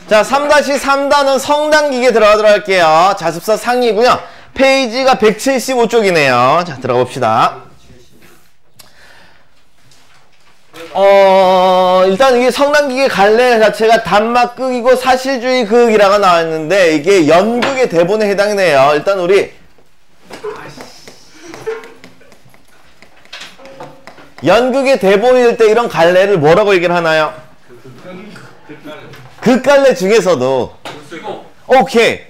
자, 3-3단은 성당기계 들어가도록 할게요. 자습서 상이고요. 페이지가 175쪽이네요. 자, 들어가 봅시다. 일단 이게 성당기계 갈래 자체가 단막극이고 사실주의 극이라고 나왔는데 이게 연극의 대본에 해당이네요. 일단 우리 연극의 대본일 때 이런 갈래를 뭐라고 얘기를 하나요? 극갈래 중에서도 오케이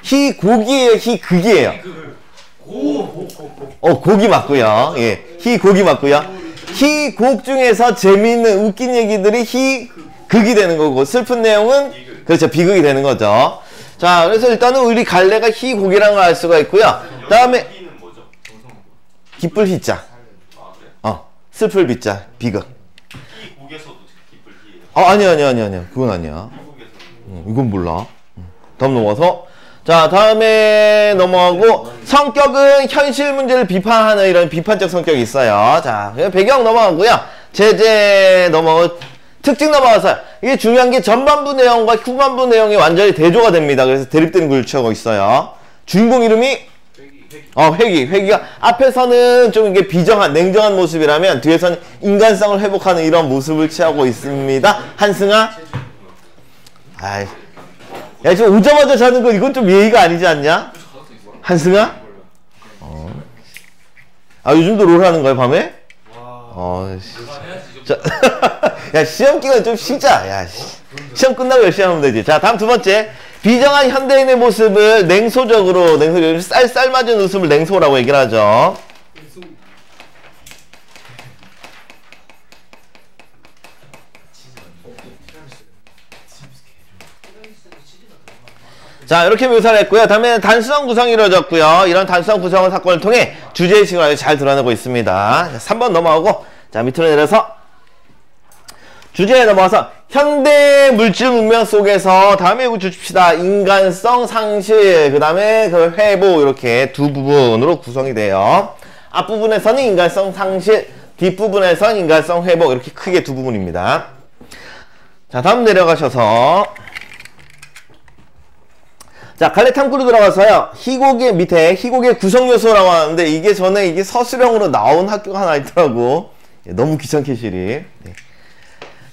희곡이에요, 희극이에요? 곡이 맞고요. 예, 희곡이 맞고요. 희곡 중에서 재미있는 웃긴 얘기들이 희극이 되는 거고 슬픈 내용은 그렇죠, 비극이 되는 거죠. 자, 그래서 일단은 우리 갈래가 희곡이라는 걸 알 수가 있고요. 다음에 기쁠 희자, 슬플 비자, 비극. 희곡에서도 기쁠 희예요? 아니야. 그건 아니야. 이건 몰라. 다음 넘어가서. 자, 다음에 넘어가고 성격은 현실 문제를 비판하는 이런 비판적 성격이 있어요. 자, 배경 넘어가고요. 제재 넘어가고 특징 넘어가서 이게 중요한 게 전반부 내용과 후반부 내용이 완전히 대조가 됩니다. 그래서 대립되는 구조를 취하고 있어요. 주인공 이름이 회기가 앞에서는 좀 이게 비정한 냉정한 모습이라면 뒤에서는 인간성을 회복하는 이런 모습을 취하고 있습니다. 한승아, 아이, 야, 지금 오자마자 자는 거 이건 좀 예의가 아니지 않냐? 한승아? 요즘도 롤 하는 거야, 밤에? 자, 야, 시험 기간 좀 쉬자. 야, 시험 끝나고 열심히 하면 되지. 자, 다음 두 번째. 비정한 현대인의 모습을 냉소적으로 쌀맞은 웃음을 냉소라고 얘기를 하죠. 자, 이렇게 묘사를 했고요. 다음에 단순한 구성이 이루어졌고요. 이런 단순한 구성의 사건을 통해 주제의식을 아주 잘 드러내고 있습니다. 3번 넘어가고, 자, 밑으로 내려서 주제에 넘어가서 현대 물질 문명 속에서 다음에 이거 주십시다. 인간성 상실, 그 다음에 그 회복, 이렇게 두 부분으로 구성이 돼요. 앞부분에서는 인간성 상실, 뒷부분에서는 인간성 회복, 이렇게 크게 두 부분입니다. 자, 다음 내려가셔서 자, 갈래 탐구로 들어가서요. 희곡의 밑에 희곡의 구성 요소라고 하는데 이게 전에 이게 서술형으로 나온 학교가 하나 있더라고. 너무 귀찮게 실이. 네.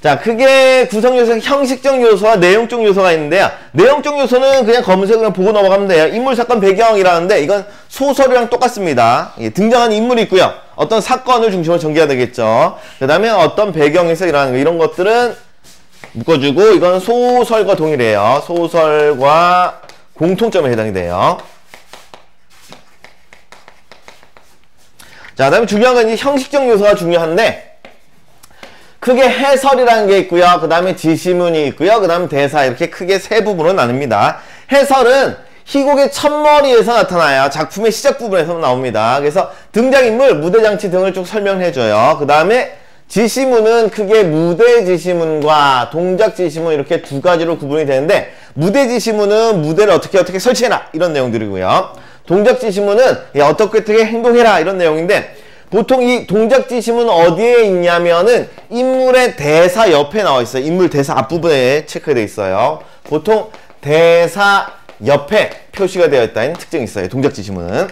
자, 크게 구성 요소, 형식적 요소와 내용적 요소가 있는데요. 내용적 요소는 그냥 검색을 보고 넘어가면 돼요. 인물, 사건, 배경이라는데 이건 소설이랑 똑같습니다. 예, 등장하는 인물이 있고요. 어떤 사건을 중심으로 전개해야 되겠죠. 그 다음에 어떤 배경에서 일어나는 거, 이런 것들은 묶어주고 이건 소설과 동일해요. 소설과 공통점에 해당이 돼요. 자, 그 다음에 중요한 건 이제 형식적 요소가 중요한데 크게 해설이라는 게 있고요. 그 다음에 지시문이 있고요. 그 다음에 대사, 이렇게 크게 세 부분으로 나눕니다. 해설은 희곡의 첫머리에서 나타나요. 작품의 시작 부분에서 나옵니다. 그래서 등장인물, 무대장치 등을 쭉 설명해줘요. 그 다음에 지시문은 크게 무대 지시문과 동작 지시문, 이렇게 두 가지로 구분이 되는데 무대 지시문은 무대를 어떻게 설치해라, 이런 내용들이고요. 동작 지시문은 어떻게 행동해라, 이런 내용인데 보통 이 동작 지시문은 어디에 있냐면은 인물의 대사 옆에 나와 있어요. 인물 대사 앞부분에 체크되어 있어요. 보통 대사 옆에 표시가 되어 있다는 특징이 있어요. 동작 지시문은.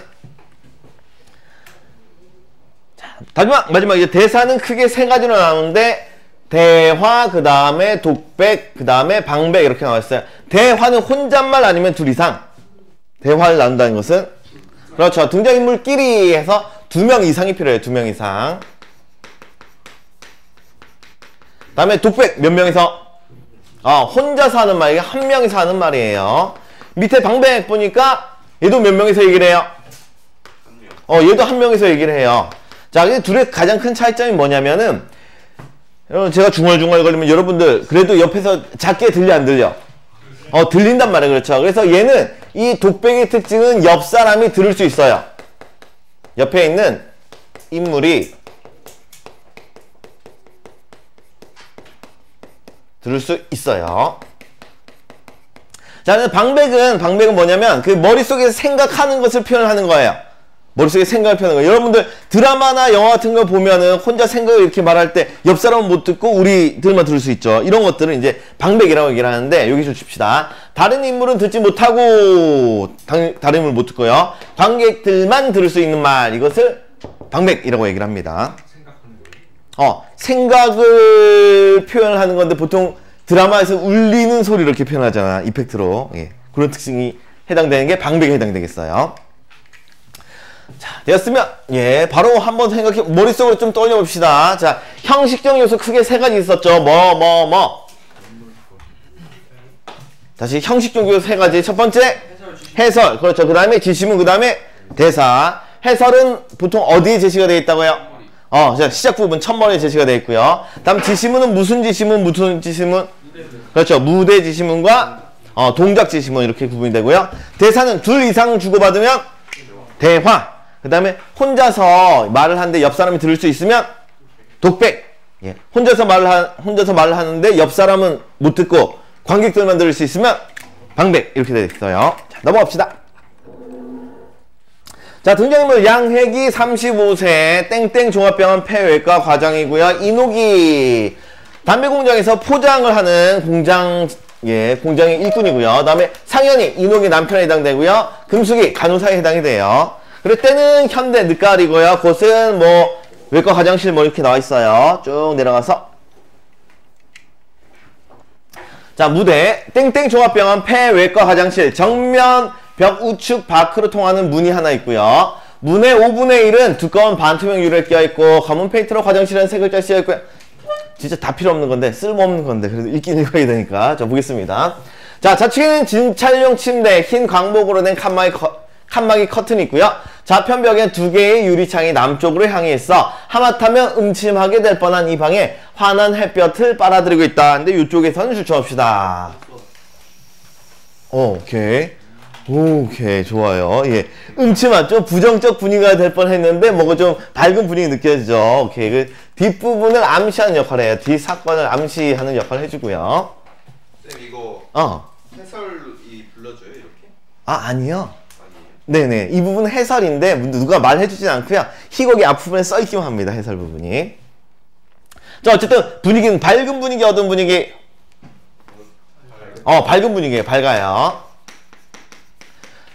자, 마지막 이제 대사는 크게 세 가지로 나오는데 대화, 그 다음에 독백, 그 다음에 방백, 이렇게 나와 있어요. 대화는 혼잣말 아니면 둘 이상 대화를 나눈다는 것은, 그렇죠, 등장인물끼리 해서 2명 이상이 필요해요. 2명 이상. 그 다음에 독백 몇 명이서? 혼자서 하는 말이에요. 한 명이서 하는 말이에요. 밑에 방백 보니까 얘도 몇 명이서 얘기를 해요? 얘도 한 명이서 얘기를 해요. 자, 근데 둘의 가장 큰 차이점이 뭐냐면은, 제가 중얼중얼거리면 여러분들 그래도 옆에서 작게 들려 안 들려? 들린단 말이에요. 그렇죠. 그래서 얘는 이 독백의 특징은 옆 사람이 들을 수 있어요. 옆에 있는 인물이 들을 수 있어요. 자, 방백은 뭐냐면 그 머릿속에서 생각하는 것을 표현하는 거예요. 머릿속에 생각을 펴는 거예요. 여러분들 드라마나 영화 같은 거 보면은 혼자 생각을 이렇게 말할 때 옆 사람은 못 듣고 우리들만 들을 수 있죠. 이런 것들은 이제 방백이라고 얘기를 하는데 여기 좀 칩시다. 다른 인물은 듣지 못하고 다른 인물 못 듣고요. 관객들만 들을 수 있는 말, 이것을 방백이라고 얘기를 합니다. 생각을 표현하는 건데 보통 드라마에서 울리는 소리를 이렇게 표현하잖아. 이펙트로. 예. 그런 특징이 해당되는 게 방백에 해당되겠어요. 자, 되었으면, 예, 바로 한번 생각해, 머릿속으로 좀 떠올려 봅시다. 자, 형식적 요소 크게 세 가지 있었죠. 다시 형식적 요소 세 가지. 첫 번째, 해설. 그렇죠. 그 다음에 지시문, 그 다음에 대사. 해설은 보통 어디에 제시가 되어 있다고요? 자, 시작 부분 첫머리에 제시가 되어 있고요. 다음 지시문은 무슨 지시문? 그렇죠. 무대 지시문과 동작 지시문 이렇게 구분이 되고요. 대사는 둘 이상 주고받으면 대화. 그 다음에 혼자서 말을 하는데 옆 사람이 들을 수 있으면 독백. 예. 혼자서 말을 하는데 옆 사람은 못 듣고 관객들만 들을 수 있으면 방백. 이렇게 되어 있어요. 자, 넘어갑시다. 자, 등장인물 양혜기 35세 땡땡 종합병원 폐외과 과장이고요. 이녹이 담배 공장에서 포장을 하는 공장의 일꾼이고요. 그 다음에 상현이 이녹이 남편에 해당되고요. 금숙이 간호사에 해당이 돼요. 그리고 때는 현대 늦가을이고요. 곳은 외과 화장실 이렇게 나와 있어요. 쭉 내려가서. 자, 무대. 땡땡 종합병원 폐외과 화장실. 정면 벽 우측 밖으로 통하는 문이 하나 있고요. 문의 5분의 1은 두꺼운 반투명 유리를 껴있고 검은 페인트로 화장실은 세 글자 쓰여있고요. 진짜 다 필요 없는 건데 쓸모없는 건데 그래도 읽긴 읽어야 되니까. 자, 보겠습니다. 자, 좌측에는 진찰용 침대, 흰 광목으로 된 칸막이 커튼이 있고요. 좌편 벽엔 두 개의 유리창이 남쪽으로 향해 있어 하마터면 음침하게 될 뻔한 이 방에 환한 햇볕을 빨아들이고 있다. 근데 이쪽에서는 주춤합시다. 오케이, 좋아요. 예. 음침하죠? 부정적 분위기가 될 뻔 했는데, 좀 밝은 분위기 느껴지죠? 오케이. 그 뒷부분을 암시하는 역할을 해요. 뒷 사건을 암시하는 역할을 해주고요. 쌤, 이거 해설이 불러줘요, 이렇게? 아니요. 네네. 이 부분은 해설인데, 누가 말해주진 않고요. 희곡이 앞부분에 써있기만 합니다. 해설 부분이. 자, 어쨌든 분위기는 밝은 분위기, 어두운 분위기? 밝은 분위기예요. 밝아요.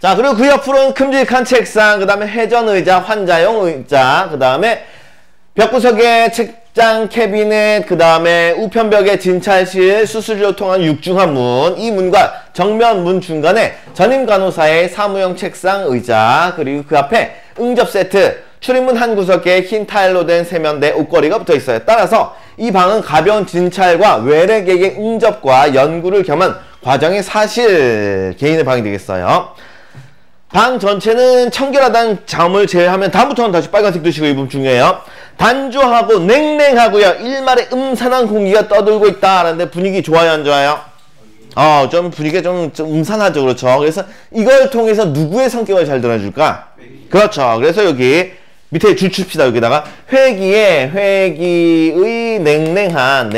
자, 그리고 그 옆으로는 큼직한 책상, 그 다음에 회전의자, 환자용 의자, 그 다음에 벽구석에 책장 캐비넷, 그 다음에 우편벽에 진찰실, 수술실로 통한 육중한 문, 이 문과 정면 문 중간에 전임 간호사의 사무용 책상, 의자, 그리고 그 앞에 응접 세트, 출입문 한 구석에 흰 타일로 된 세면대, 옷걸이가 붙어 있어요. 따라서 이 방은 가벼운 진찰과 외래객의 응접과 연구를 겸한 과정의 사실 개인의 방이 되겠어요. 방 전체는 청결하다는 점을 제외하면 다음부터는 다시 빨간색 두시고 이 부분 중요해요. 단조하고 냉랭하고요. 일말의 음산한 공기가 떠돌고 있다. 라는데 분위기 좋아요, 안 좋아요? 좀 분위기가 좀 음산하죠. 그렇죠. 그래서 이걸 통해서 누구의 성격을 잘 드러내줄까? 그렇죠. 그래서 여기 밑에 줄 칩시다. 여기다가 회기의 냉정한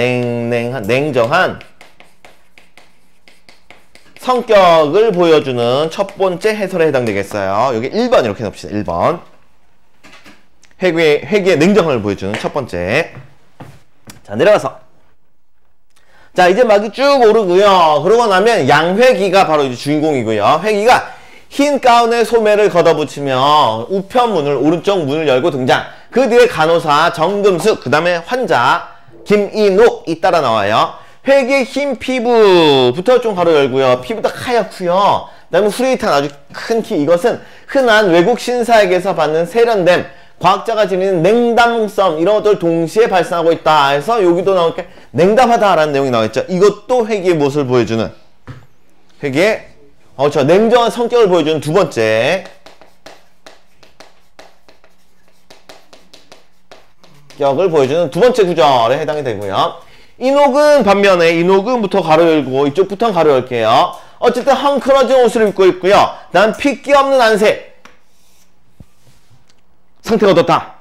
성격을 보여주는 첫 번째 해설에 해당되겠어요. 여기 1번 이렇게 넣읍시다. 1번. 회기의 냉정함을 보여주는 첫 번째. 자, 내려가서. 자, 이제 막이 쭉 오르고요. 그러고 나면 양회기가 바로 이제 주인공이고요. 회기가 흰 가운에 소매를 걷어붙이며 우편문을, 오른쪽 문을 열고 등장. 그 뒤에 간호사 정금숙, 그 다음에 환자 김이녹이 따라 나와요. 회기의 흰 피부부터 좀 가로 열고요. 피부도 하얗고요. 그 다음에 후레이탄 아주 큰 키. 이것은 흔한 외국 신사에게서 받는 세련됨, 과학자가 지니는 냉담성, 이런 것들 동시에 발생하고 있다. 해서 여기도 나올게 냉담하다라는 내용이 나와있죠. 이것도 회기의 모습을 보여주는, 회기의 냉정한 성격을 보여주는 두 번째 격을 보여주는 두 번째 구절에 해당이 되고요. 이녹은 반면에 이녹은부터 가로 열고 이쪽부터는 가로 열게요. 어쨌든 헝클어진 옷을 입고 있고요. 난 핏기 없는 안색. 상태가 어떻다?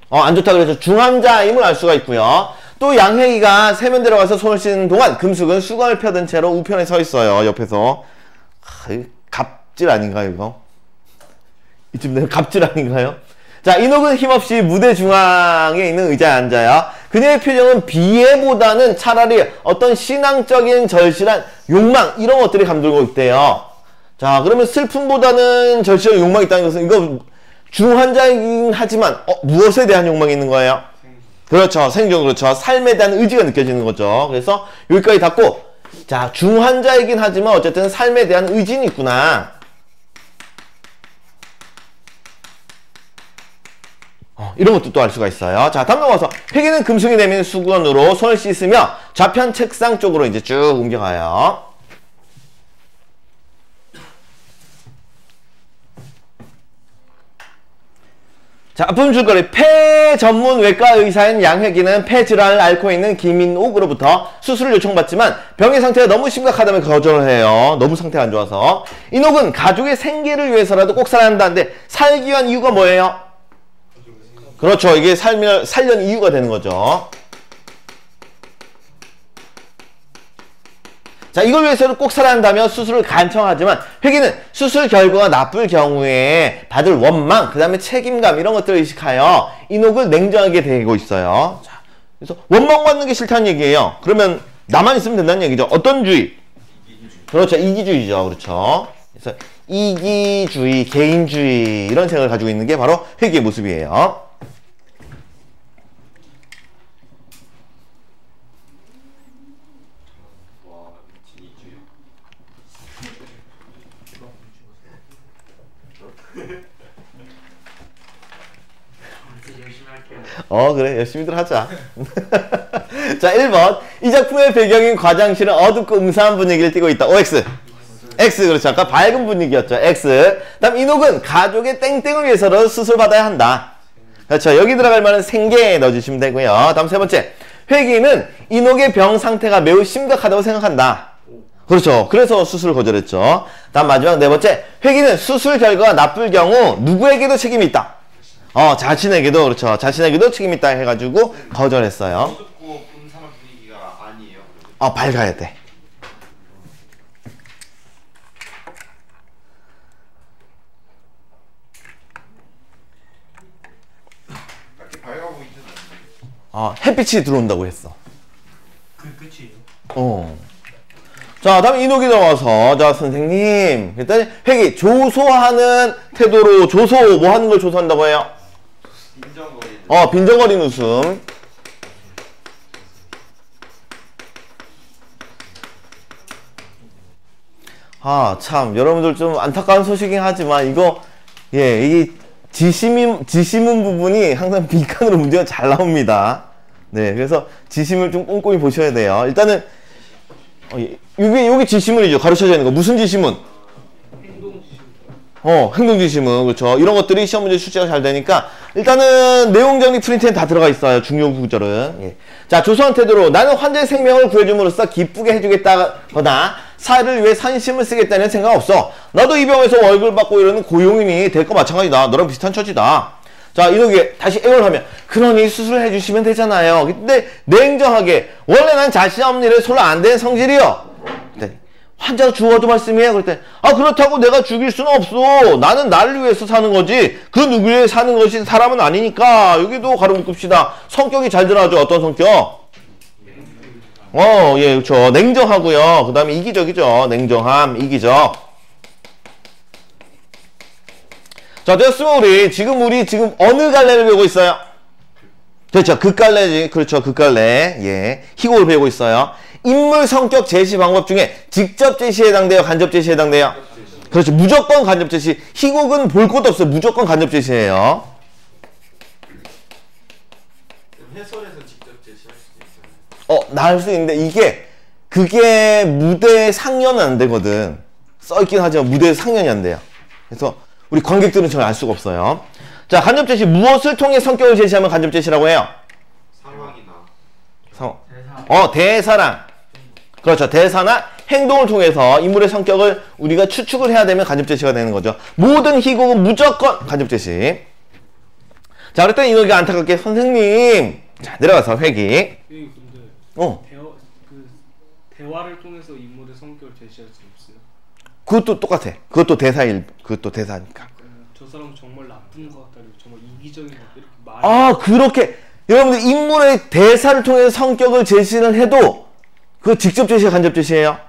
안 좋다. 그래서 중환자임을 알 수가 있고요. 또 양혜기가 세면대로 가서 손을 씻는 동안 금숙은 수건을 펴든 채로 우편에 서 있어요. 옆에서. 갑질 아닌가 이거? 이쯤 되면 갑질 아닌가요? 자, 인옥은 힘없이 무대 중앙에 있는 의자에 앉아요. 그녀의 표정은 비애보다는 차라리 어떤 신앙적인 절실한 욕망, 이런 것들이 감돌고 있대요. 자, 그러면 슬픔보다는 절실한 욕망이 있다는 것은 이거 중환자이긴 하지만 무엇에 대한 욕망이 있는 거예요? 그렇죠. 생존, 그렇죠. 삶에 대한 의지가 느껴지는 거죠. 그래서 여기까지 닫고, 자, 중환자이긴 하지만 어쨌든 삶에 대한 의지는 있구나. 이런 것도 또 알 수가 있어요. 자, 다음 넘어가서 회계는 금속이 내민 수건으로 손을 씻으며 좌편 책상 쪽으로 이제 쭉 옮겨가요. 자, 아픔 줄거리. 폐 전문 외과 의사인 양회기는 폐 질환을 앓고 있는 김인옥으로부터 수술을 요청받지만 병의 상태가 너무 심각하다면 거절을 해요. 너무 상태가 안 좋아서. 인옥은 가족의 생계를 위해서라도 꼭 살아야 한다는데 살기 위한 이유가 뭐예요? 그렇죠. 이게 살려는 이유가 되는 거죠. 자, 이걸 위해서는 꼭 살아야 한다면 수술을 간청하지만 회계는 수술 결과가 나쁠 경우에 받을 원망, 그 다음에 책임감 이런 것들을 의식하여 인옥을 냉정하게 대하고 있어요. 자, 그래서 원망받는 게 싫다는 얘기예요. 그러면 나만 있으면 된다는 얘기죠. 어떤 주의? 그렇죠. 이기주의죠. 그렇죠. 그래서 이기주의, 개인주의 이런 생각을 가지고 있는 게 바로 회계의 모습이에요. 그래. 열심히들 하자. 자, 1번. 이 작품의 배경인 과장실은 어둡고 음산한 분위기를 띠고 있다. OX. X. 그렇죠. 아까 밝은 분위기였죠. X. 다음, 인옥은 가족의 땡땡을 위해서라도 수술받아야 한다. 그렇죠. 여기 들어갈 만한 생계 넣어주시면 되고요. 다음 세 번째. 회기는 인옥의 병 상태가 매우 심각하다고 생각한다. 그렇죠. 그래서 수술을 거절했죠. 다음 마지막 네 번째. 회기는 수술 결과가 나쁠 경우 누구에게도 책임이 있다. 자신에게도, 그렇죠. 자신에게도 책임이 있다 해가지고 거절했어요. 어둡고 음산한 분위기가 아니에요. 밝아야 돼. 딱히 밝아 보이진 않는데. 햇빛이 들어온다고 했어. 그게 끝이에요? 자, 다음 인옥이 나와서, 자, 선생님. 일단, 회기, 조소하는 태도로, 뭐 하는 걸 조소한다고 해요? 빈정거리는. 빈정거리는 웃음. 참, 여러분들 좀 안타까운 소식이긴 하지만, 이게 지시문 부분이 항상 빈칸으로 문제가 잘 나옵니다. 네, 그래서 지시문을 좀 꼼꼼히 보셔야 돼요. 일단은, 여기 지시문이죠. 가르쳐져 있는 거. 무슨 지시문? 행동 지시문. 그렇죠. 이런 것들이 시험 문제 출제가 잘 되니까, 일단은 내용 정리 프린트엔 다 들어가 있어요. 중요 구절은. 예. 자, 조소한 태도로 나는 환자의 생명을 구해줌으로써 기쁘게 해주겠다거나 사회를 위해 산심을 쓰겠다는 생각 없어. 나도 이 병에서 월급 받고 이러는 고용인이 될 거 마찬가지다. 너랑 비슷한 처지다. 자, 이렇게 다시 애원을 하면, 그러니 수술해 주시면 되잖아요. 근데 냉정하게, 원래 난 자신 없는 일에 손을 안 대는 성질이요. 환자가 죽어도 말씀이에요. 그랬더니, 그렇다고 내가 죽일 수는 없어. 나는 나를 위해서 사는 거지. 그 누구 위해 사는 것이 사람은 아니니까. 여기도 가로 묶읍시다. 성격이 잘 드러나죠. 어떤 성격? 예, 그렇죠. 냉정하고요. 그 다음에 이기적이죠. 냉정함, 이기적. 자, 됐으면 우리 지금 어느 갈래를 배우고 있어요? 그렇죠. 극갈래지. 그렇죠. 극갈래. 예. 희곡을 배우고 있어요. 인물 성격 제시 방법 중에 직접 제시에 해당돼요? 간접 제시에 해당돼요? 그렇죠. 무조건 간접 제시. 희곡은 볼 것도 없어요. 무조건 간접 제시예요. 해설에서 직접 제시할 수도 있어요. 나을 수 있는데 그게 무대에 상연은 안 되거든. 써있긴 하지만 무대에 상연이 안 돼요. 그래서 우리 관객들은 전혀 알 수가 없어요. 자, 간접 제시. 무엇을 통해 성격을 제시하면 간접 제시라고 해요? 상황이나. 대사랑. 그렇죠. 대사나 행동을 통해서 인물의 성격을 우리가 추측을 해야 되면 간접 제시가 되는 거죠. 모든 희곡은 무조건 간접 제시. 자, 그랬더니 인옥이가 안타깝게, 선생님. 자, 내려가서 회기. 근데 대화를 통해서 인물의 성격을 제시할 수 없어요? 그것도 똑같아. 그것도 대사니까. 저 사람은 정말 나쁜 것 같다, 정말 이기적인 것 같다, 이렇게 말. 아, 그렇게 여러분들 인물의 대사를 통해서 성격을 제시를 해도 그거 직접 제시야, 간접 제시예요?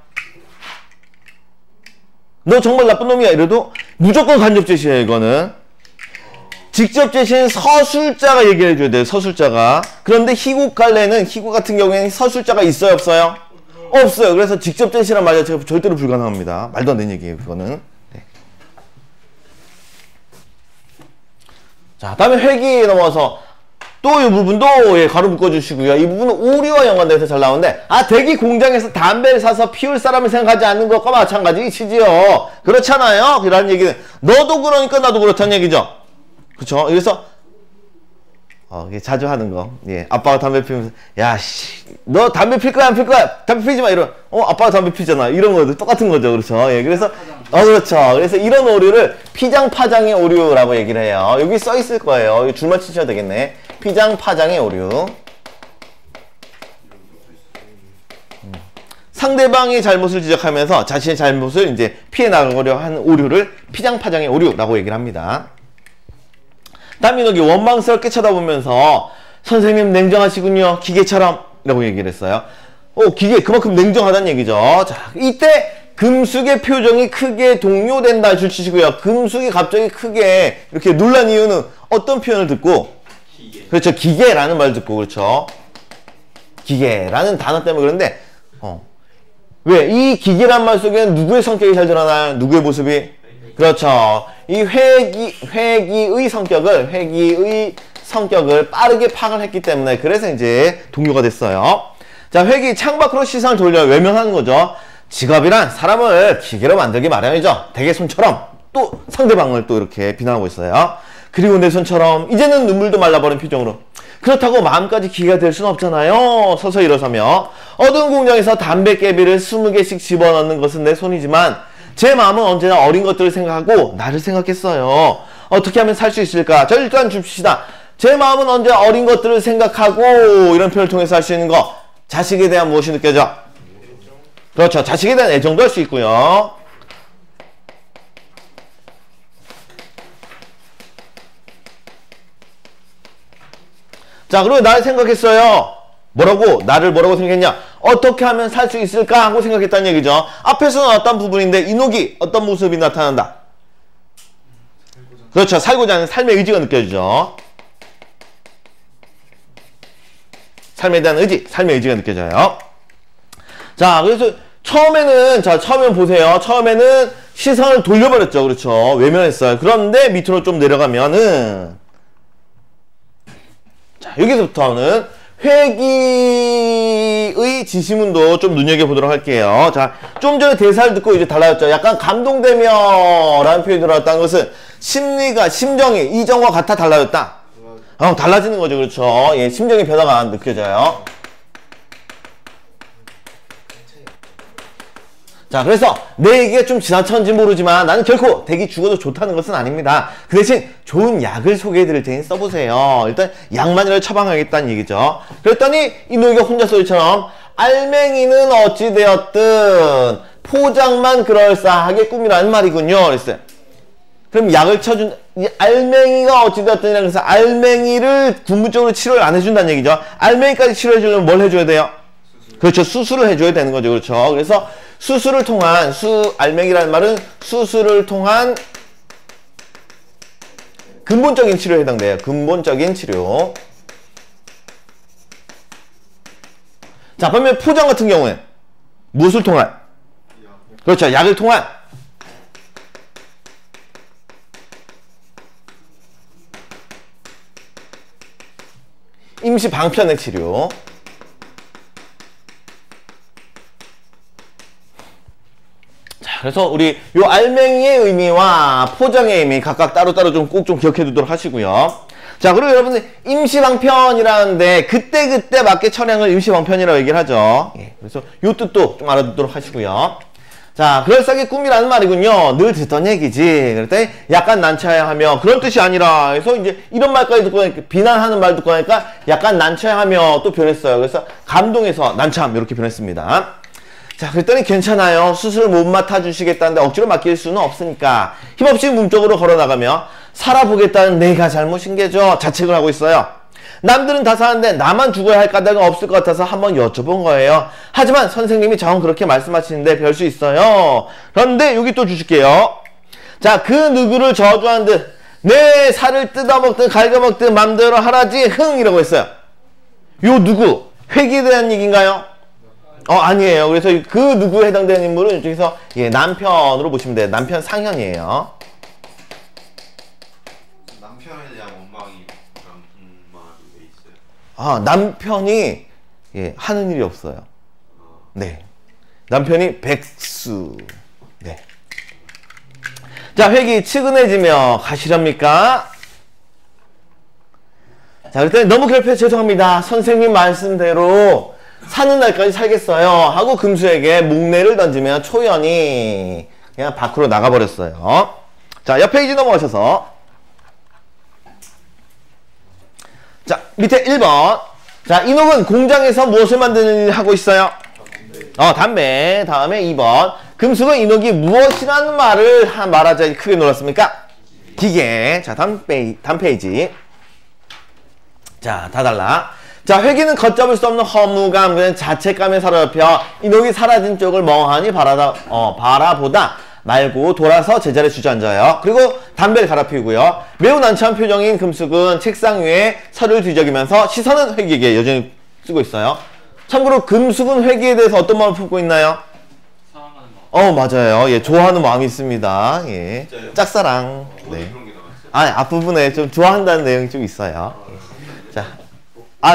너 정말 나쁜 놈이야 이래도 무조건 간접 제시예요. 이거는 직접 제시는 서술자가 얘기를 해줘야 돼요. 서술자가. 그런데 희곡 갈래는, 희곡 같은 경우에는 서술자가 있어요, 없어요? 없어요. 그래서 직접 제시란 말이 절대로 불가능합니다. 말도 안 되는 얘기예요, 그거는. 네. 자, 다음에 회기에 넘어와서 또 이 부분도 예, 가로 묶어주시고요. 이 부분은 오류와 연관돼서 잘 나오는데, 아, 대기 공장에서 담배를 사서 피울 사람을 생각하지 않는 것과 마찬가지 이치지요. 그렇잖아요. 이라는 얘기는 너도 그러니까 나도 그렇다는 얘기죠. 그쵸? 그래서 이게 자주 하는 거. 예, 아빠가 담배 피우면서 야, 씨, 너 담배 필 거야 안 필 거야? 담배 피지 마. 이런. 아빠가 담배 피잖아. 이런 거도 똑같은 거죠. 그렇죠? 예, 그래서 그렇죠. 그래서 이런 오류를 피장 파장의 오류라고 얘기를 해요. 여기 써 있을 거예요. 줄만 치셔도 되겠네. 피장 파장의 오류. 상대방의 잘못을 지적하면서 자신의 잘못을 이제 피해 나가려 하는 오류를 피장 파장의 오류라고 얘기를 합니다. 다음에 여기 원망스럽게 쳐다보면서 선생님 냉정하시군요. 기계처럼 라고 얘기를 했어요. 기계 그만큼 냉정하다는 얘기죠. 자, 이때 금숙의 표정이 크게 동요된다 줄치시고요. 금숙이 갑자기 크게 이렇게 놀란 이유는 어떤 표현을 듣고? 기계. 그렇죠. 기계라는 말 듣고. 그렇죠. 기계라는 단어 때문에 그런데 왜? 이 기계란 말 속에는 누구의 성격이 잘 드러나요? 누구의 모습이? 그렇죠. 이 회기의 성격을 빠르게 파악을 했기 때문에 그래서 이제 동요가 됐어요. 자, 회기 창밖으로 시선을 돌려 외면하는 거죠. 직업이란 사람을 기계로 만들기 마련이죠. 대개 손처럼 또 상대방을 또 이렇게 비난하고 있어요. 그리고 내 손처럼 이제는 눈물도 말라버린 표정으로. 그렇다고 마음까지 기계가 될 수는 없잖아요. 서서 일어서며 어두운 공장에서 담배깨비를 20개씩 집어넣는 것은 내 손이지만 제 마음은 언제나 어린 것들을 생각하고 나를 생각했어요. 어떻게 하면 살 수 있을까? 저 일단 줍시다. 제 마음은 언제나 어린 것들을 생각하고 이런 표현을 통해서 할 수 있는 거. 자식에 대한 무엇이 느껴져? 그렇죠. 자식에 대한 애정도 할 수 있고요. 자, 그리고 나를 생각했어요. 나를 뭐라고 생각했냐? 어떻게 하면 살 수 있을까? 하고 생각했다는 얘기죠. 앞에서 나왔던 부분인데 이녹이 어떤 모습이 나타난다? 그렇죠. 살고자 하는 삶의 의지가 느껴지죠. 삶에 대한 의지, 삶의 의지가 느껴져요. 자, 그래서 처음에는 보세요. 처음에는 시선을 돌려버렸죠. 그렇죠. 외면했어요. 그런데 밑으로 좀 내려가면은 자, 여기서부터는 회기의 지시문도 좀 눈여겨보도록 할게요. 자, 좀 전에 대사를 듣고 이제 달라졌죠. 약간 감동되며 라는 표현이 들어왔다는 것은 심정이 이전과 같아 달라졌다. 달라지는 거죠. 그렇죠. 예, 심정의 변화가 느껴져요. 자, 그래서 내 얘기가 좀 지나쳤는지 모르지만 나는 결코 댁이 죽어도 좋다는 것은 아닙니다. 그 대신 좋은 약을 소개해 드릴 테니 써보세요. 일단 약만이라도 처방하겠다는 얘기죠. 그랬더니 이노이가 혼자 소리처럼 알맹이는 어찌되었든 포장만 그럴싸하게 꿈이라는 말이군요. 그랬어요. 그럼 약을 쳐준 알맹이가 어찌되었든 그래서 알맹이를 궁극적으로 치료를 안 해준다는 얘기죠. 알맹이까지 치료해 주려면 뭘 해줘야 돼요? 그렇죠. 수술을 해줘야 되는 거죠. 그렇죠. 그래서 수술을 통한 알맹이라는 말은 수술을 통한 근본적인 치료에 해당돼요. 근본적인 치료. 자, 반면 포장 같은 경우에 무엇을 통한? 그렇죠. 약을 통한. 임시 방편의 치료. 자, 그래서 우리 요 알맹이의 의미와 포장의 의미 각각 따로따로 좀 꼭 좀 기억해 두도록 하시고요. 자, 그리고 여러분들 임시 방편이라는데 그때그때 맞게 처량을 임시 방편이라고 얘기를 하죠. 예, 그래서 요 뜻도 좀 알아두도록 하시고요. 자, 그럴싸하게 꿈이라는 말이군요. 늘 듣던 얘기지. 그럴 때 약간 난처해 하며 그런 뜻이 아니라 해서 이제 이런 말까지 듣고 나니까 비난하는 말 듣고 나니까 약간 난처해 하며 또 변했어요. 그래서 감동해서 난처함 이렇게 변했습니다. 자, 그랬더니 괜찮아요. 수술을 못 맡아주시겠다는데 억지로 맡길 수는 없으니까 힘없이 문쪽으로 걸어나가며 살아보겠다는 내가 잘못인 게죠. 자책을 하고 있어요. 남들은 다 사는데 나만 죽어야 할 까닭은 없을 것 같아서 한번 여쭤본 거예요. 하지만 선생님이 정 그렇게 말씀하시는데 별 수 있어요. 그런데 여기 또 주실게요. 자, 그 누구를 저주한 듯 내 살을 뜯어먹든 갉아먹든 맘대로 하라지 흥 이라고 했어요. 요 누구? 회기에 대한 얘기인가요? 아니에요. 그래서 그 누구에 해당되는 인물은 이쪽에서 예, 남편으로 보시면 돼요. 남편 상현이에요. 남편에 대한 원망이 말이 왜 있어요? 남편이 예, 하는 일이 없어요. 네. 남편이 백수. 네. 자, 회기 측은해지며 가시렵니까? 자, 그랬더니 너무 괴롭혀 죄송합니다. 선생님 말씀대로 사는 날까지 살겠어요. 하고 금수에게 목례를 던지며 초연히 그냥 밖으로 나가버렸어요. 자, 옆 페이지 넘어가셔서. 자, 밑에 1번. 자, 인옥은 공장에서 무엇을 만드는 일을 하고 있어요? 담배. 다음에 2번. 금숙은 인옥이 무엇이라는 말을 말하자 크게 놀랐습니까? 기계. 자, 다음 페이지. 자, 다 달라. 자, 회기는 걷잡을 수 없는 허무감, 그냥 자책감에 사로잡혀 인옥이 사라진 쪽을 멍하니 바라보다 말고 돌아서 제자리에 주저앉아요. 그리고 담배를 갈아 피우고요. 매우 난처한 표정인 금숙은 책상 위에 서류를 뒤적이면서 시선은 회기에게 여전히 쓰고 있어요. 참고로 금숙은 회기에 대해서 어떤 마음을 품고 있나요? 사랑하는 마음. 맞아요. 예, 좋아하는 마음이 있습니다. 예. 진짜요? 짝사랑. 네. 그런 게 나왔어요? 앞부분에 좀 좋아한다는 내용이 좀 있어요. 예. 자.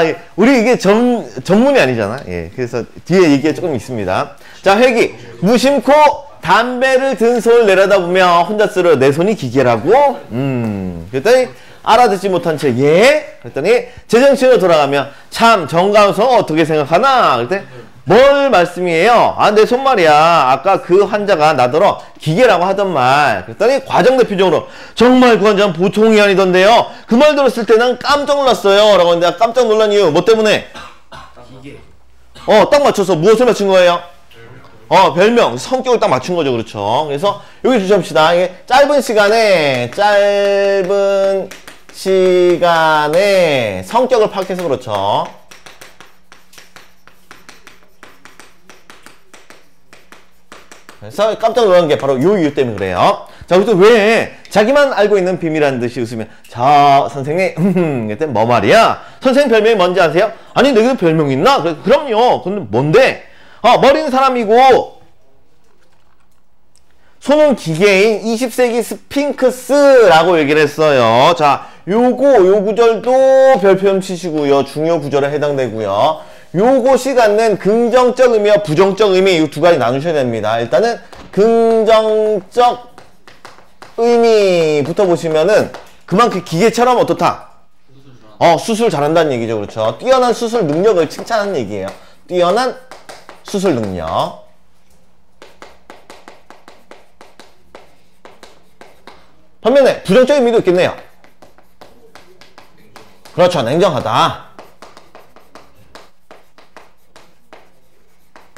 예. 우리 이게 전문이 아니잖아. 예. 그래서 뒤에 얘기가 조금 있습니다. 자, 회기. 무심코 담배를 든 손을 내려다보며 혼자 쓰러 내 손이 기계라고? 그랬더니 알아듣지 못한 채 예? 그랬더니 제정신으로 돌아가며 참 정감성 어떻게 생각하나? 그랬더니 뭘 말씀이에요? 내 손 말이야. 아까 그 환자가 나더러 기계라고 하던 말. 그랬더니 과정대 표정으로 정말 그 환자는 보통이 아니던데요. 그 말 들었을 때 난 깜짝 놀랐어요. 라고 했는데 깜짝 놀란 이유 뭐 때문에? 기계. 딱 맞춰서 무엇을 맞춘 거예요? 별명. 성격을 딱 맞춘 거죠. 그렇죠. 그래서 여기 주시합시다. 이게 짧은 시간에 성격을 파악해서 그렇죠. 그래서 깜짝 놀란 게 바로 요 이유 때문에 그래요. 자, 그래서 왜 자기만 알고 있는 비밀이라는 듯이 웃으면 자, 선생님, 그때 뭐 말이야? 선생님 별명이 뭔지 아세요? 아니, 내게 별명 있나? 그럼요. 근데 뭔데? 머리는 사람이고 손은 기계인 20세기 스핑크스라고 얘기를 했어요. 자, 요 구절도 별표음 치시고요. 중요 구절에 해당되고요. 요것이 갖는 긍정적 의미와 부정적 의미 이 두 가지 나누셔야 됩니다. 일단은 긍정적 의미부터 보시면은 그만큼 기계처럼 어떻다? 수술 잘한다는 얘기죠. 그렇죠. 뛰어난 수술 능력을 칭찬하는 얘기예요. 뛰어난 수술 능력. 반면에 부정적 의미도 있겠네요. 그렇죠. 냉정하다.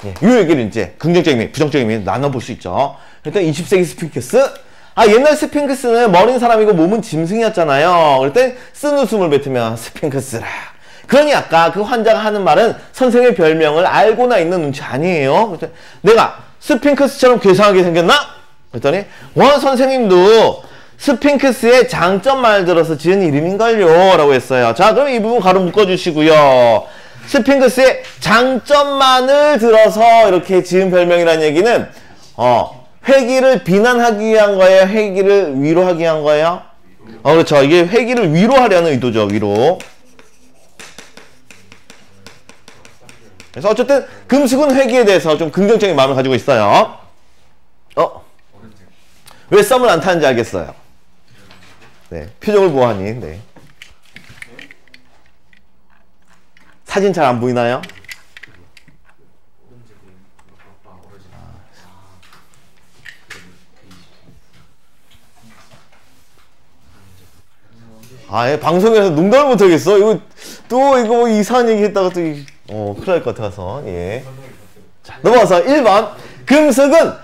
예, 이 얘기를 이제 긍정적 의미, 부정적 의미 나눠볼 수 있죠. 일단 20세기 스핑크스. 옛날 스핑크스는 머린 사람이고 몸은 짐승이었잖아요. 그럴 때 쓴 웃음을 뱉으면 스핑크스라. 그러니 아까 그 환자가 하는 말은 선생의 별명을 알고나 있는 눈치 아니에요. 그랬더니 내가 스핑크스처럼 괴상하게 생겼나? 그랬더니 선생님도 스핑크스의 장점만을 들어서 지은 이름인걸요 라고 했어요. 자, 그럼 이 부분 가로 묶어주시고요. 스핑크스의 장점만을 들어서 이렇게 지은 별명이라는 얘기는 회기를 비난하기 위한 거예요? 회기를 위로하기 위한 거예요? 그렇죠. 이게 회기를 위로하려는 의도죠. 위로. 그래서 어쨌든 금숙은 회기에 대해서 좀 긍정적인 마음을 가지고 있어요. 왜 썸을 안 타는지 알겠어요. 네, 표정을 보아하니. 네. 사진 잘 안 보이나요? 방송에서 농담을 못하겠어. 이거 뭐 이상한 얘기 했다가 또 큰일 날 것 같아서. 예. 자, 넘어가서 1번. 금숙은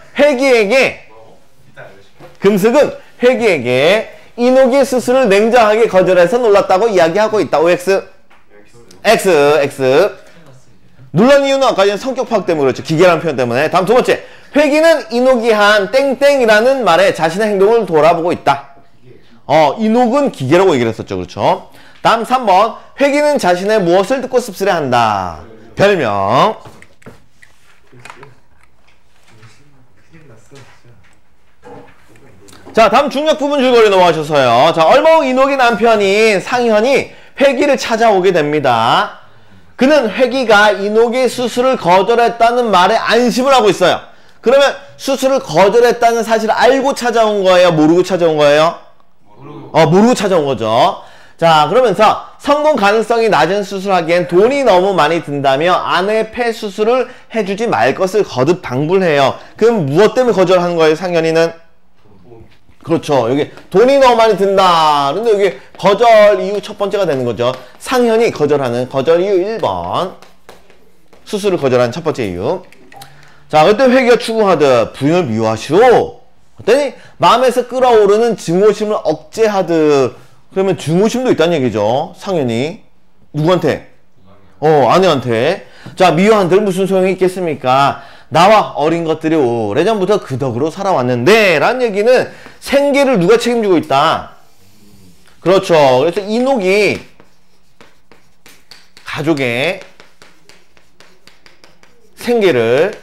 회기에게 이노기 수술을 냉정하게 거절해서 놀랐다고 이야기하고 있다. OX. X. 놀란 이유는 아까 전에 성격 파악 때문에 그렇죠. 기계라는 표현 때문에. 다음 두 번째. 회기는 이녹이한 땡땡이라는 말에 자신의 행동을 돌아보고 있다. 이녹은 기계라고 얘기를 했었죠. 그렇죠. 다음 3번. 회기는 자신의 무엇을 듣고 씁쓸해한다. 별명. 자, 다음 중력 부분 줄거리 넘어가셔서요. 자, 얼마옥 이녹의 남편인 상현이 회기를 찾아오게 됩니다. 그는 회기가 이녹의 수술을 거절했다는 말에 안심을 하고 있어요. 그러면 수술을 거절했다는 사실을 알고 찾아온 거예요? 모르고 찾아온 거예요? 모르고 찾아온 거죠. 자, 그러면서 성공 가능성이 낮은 수술하기엔 돈이 너무 많이 든다며 아내 폐 수술을 해주지 말 것을 거듭 당부를 해요. 그럼 무엇 때문에 거절하는 거예요, 상현이는? 그렇죠. 여기 돈이 너무 많이 든다. 근데 여기 거절 이유 첫 번째가 되는 거죠. 상현이 거절하는 거절 이유 1번. 수술을 거절하는 첫 번째 이유. 자, 그때 회기가 추궁하듯 부인을 미워하시오. 그랬더니 마음에서 끓어오르는 증오심을 억제하듯. 그러면 증오심도 있다는 얘기죠. 상현이. 누구한테? 아내한테. 자, 미워한들 무슨 소용이 있겠습니까? 나와 어린 것들이 오래전부터 그 덕으로 살아왔는데 라는 얘기는 생계를 누가 책임지고 있다. 그렇죠. 그래서 이녹이 가족의 생계를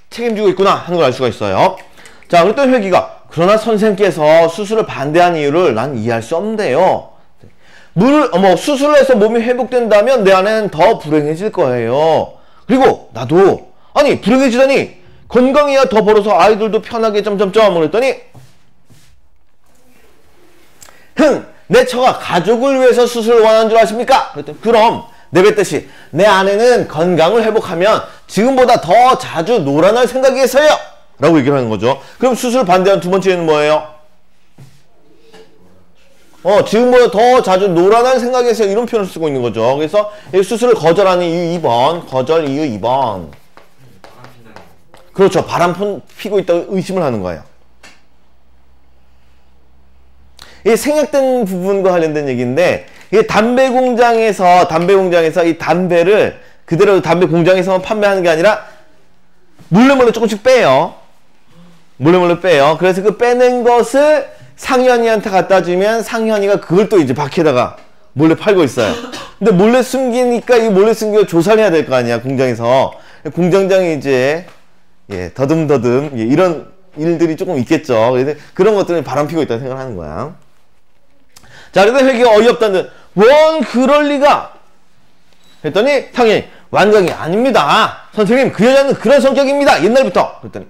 책임지고 있구나 하는 걸 알 수가 있어요. 자, 그랬더니 회기가 그러나 선생께서 수술을 반대한 이유를 난 이해할 수 없는데요. 수술을 해서 몸이 회복된다면 내 아내는 더 불행해질 거예요. 그리고 나도 아니 불행해지다니 건강해야 더 벌어서 아이들도 편하게 점점점 그랬더니 내 처가 가족을 위해서 수술을 원하는 줄 아십니까? 그랬더니 그럼 내뱉듯이 내 아내는 건강을 회복하면 지금보다 더 자주 놀아날 생각이겠어요 라고 얘기를 하는 거죠. 그럼 수술 반대한 두 번째는 뭐예요? 지금보다 더 자주 놀아날 생각에서 이런 표현을 쓰고 있는 거죠. 그래서 수술을 거절하는 이유 2번. 거절 이유 2번. 그렇죠. 바람 피고 있다고 의심을 하는 거예요. 이 생략된 부분과 관련된 얘기인데, 이게 담배 공장에서 이 담배를 그대로 담배 공장에서만 판매하는 게 아니라 몰래 조금씩 빼요. 몰래 빼요. 그래서 그 빼낸 것을 상현이한테 갖다 주면 상현이가 그걸 또 이제 밖에다가 몰래 팔고 있어요. 근데 몰래 숨기니까 이 몰래 숨기고 조사를 해야 될 거 아니야, 공장에서. 공장장이 이제 더듬더듬 이런 일들이 조금 있겠죠. 그래서 그런 것들은 바람 피고 있다고 생각을 하는 거야. 자, 그래서 회기가 어이없다는 원 그럴 리가 했더니 상현이 완강이 아닙니다. 선생님, 그 여자는 그런 성격입니다. 옛날부터. 그랬더니